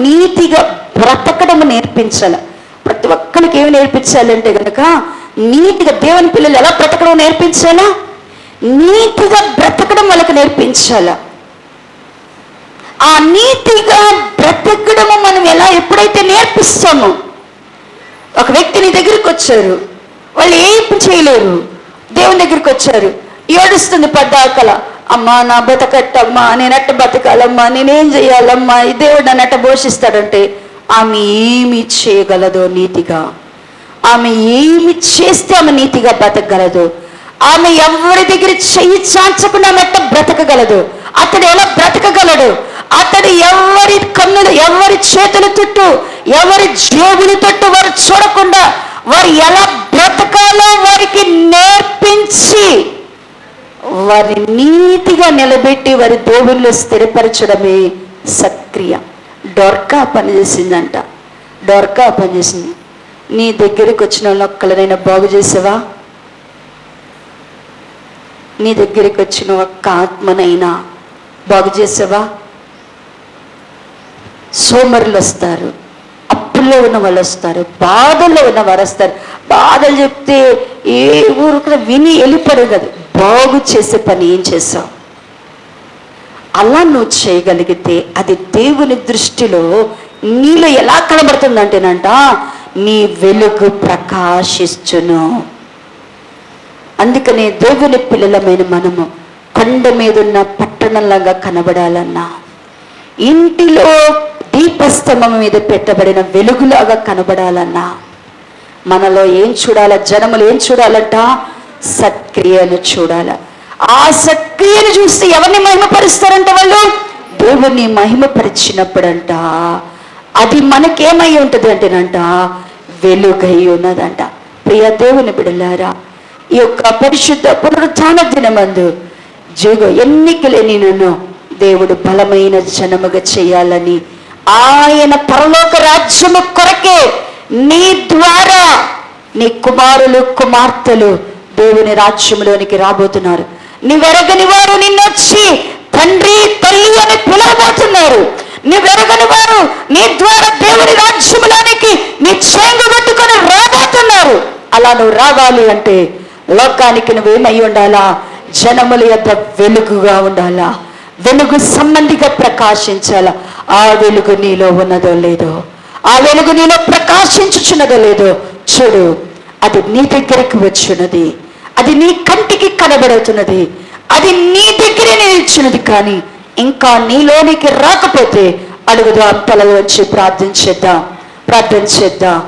నీతిగా బ్రతకడం నేర్పించాల. ప్రతి ఒక్కరికి ఏమి నేర్పించాలంటే కనుక నీతిగా, దేవుని పిల్లలు ఎలా బ్రతకడం నేర్పించాలా, నీతిగా బ్రతకడం వాళ్ళకి నేర్పించాల. ఆ నీతిగా బ్రతకడము మనం ఎప్పుడైతే నేర్పిస్తామో, ఒక వ్యక్తి నీ దగ్గరికి వచ్చారు, వాళ్ళు ఏం చేయలేరు, దేవుని దగ్గరికి వచ్చారు, ఏడుస్తుంది పడ్డాకల, అమ్మా నా బతకట్టమ్మా, నేనట్ట బతకాలమ్మా, నేనేం చేయాలమ్మా, ఈ దేవుడు నన్ను అట్ట పోషిస్తాడంటే ఆమె ఏమి చేయగలదో నీతిగా, ఆమె ఏమి చేస్తే ఆమె నీతిగా బ్రతకగలదు, ఆమె ఎవరి దగ్గర చెయ్యి చాచకుండా ఆమె ఎట్ట బ్రతకగలదు, అతడు ఎలా బ్రతకగలడు, అతడు ఎవరి కన్నులు, ఎవరి చేతుల చుట్టూ, ఎవరి జేబుల తట్టు వారు చూడకుండా వారు ఎలా బ్రతకాలో వారికి నేర్పించి వారి నీతిగా నిలబెట్టి వారి దేవుళ్ళు స్థిరపరచడమే సత్క్రియ. డొర్కా పనిచేసిందంట. డొర్కా పనిచేసింది. నీ దగ్గరికి వచ్చిన వాళ్ళు ఒక్కలనైనా బాగు చేసావా? నీ దగ్గరికి వచ్చిన ఒక్క ఆత్మనైనా బాగు చేసావా? సోమరులు వస్తారు, అప్పుల్లో ఉన్న వాళ్ళు వస్తారు, బాధల్లో ఉన్న వారు వస్తారు. బాధలు చెప్తే ఏ ఊరు కూడా విని వెళ్ళిపోరు కదా, బాగు చేసే పని ఏం చేసావు? అలా నువ్వు చేయగలిగితే అది దేవుని దృష్టిలో నీలో ఎలా కనబడుతుందంటేనంట నీ వెలుగు ప్రకాశించును. అందుకనే దేవుని పిల్లలమైన మనము కొండ మీదున్న పట్టణంలాగా కనబడాలన్నా, ఇంటిలో దీపస్తంభం మీద పెట్టబడిన వెలుగులాగా కనబడాలన్నా, మనలో ఏం చూడాల? జనములు ఏం చూడాలంట? సత్క్రియను చూడాల. ఆ సత్క్రియను చూస్తే ఎవరిని మహిమపరుస్తారంట? వాళ్ళు దేవుణ్ణి మహిమపరిచినప్పుడంట అది మనకేమై ఉంటుంది అంటేనంట వెలుగై ఉన్నదంట. ప్రియ దేవుని బిడ్డలారా, ఈ యొక్క పరిశుద్ధ పునరుత్థాన దినమందు ఎన్నికలేని నన్ను దేవుడు బలమైన జనముగా చేయాలని, ఆయన పరలోక రాజ్యము కొరకే నీ ద్వారా నీ కుమారులు కుమార్తెలు దేవుని రాజ్యంలోనికి రాబోతున్నారు. నీవెరగని వారు నిన్నొచ్చి తండ్రి తల్లి అని పిలవబోతున్నారు. నీవెరగని వారు నీ ద్వారా దేవుని రాజ్యంలోనికి నీ చెంగు పట్టుకొని రాబోతున్నారు. అలా నువ్వు రావాలి అంటే లోకానికి నువ్వేమై ఉండాలా? జనముల యొద్ద వెలుగుగా ఉండాలా, వెలుగు సంబంధిగా ప్రకాశించాలా. ఆ వెలుగు నీలో ఉన్నదో లేదో, ఆ వెలుగు నీలో ప్రకాశించుచున్నదో లేదో చూడు. అది నీ దగ్గరికి వచ్చున్నది, అది నీ కంటికి కనబడుతున్నది, అది నీ దగ్గరే నిలిచినది. కానీ ఇంకా నీలోనికి రాకపోతే అడుగుదాం, తలలోంచి ప్రార్థన చేద్దాం.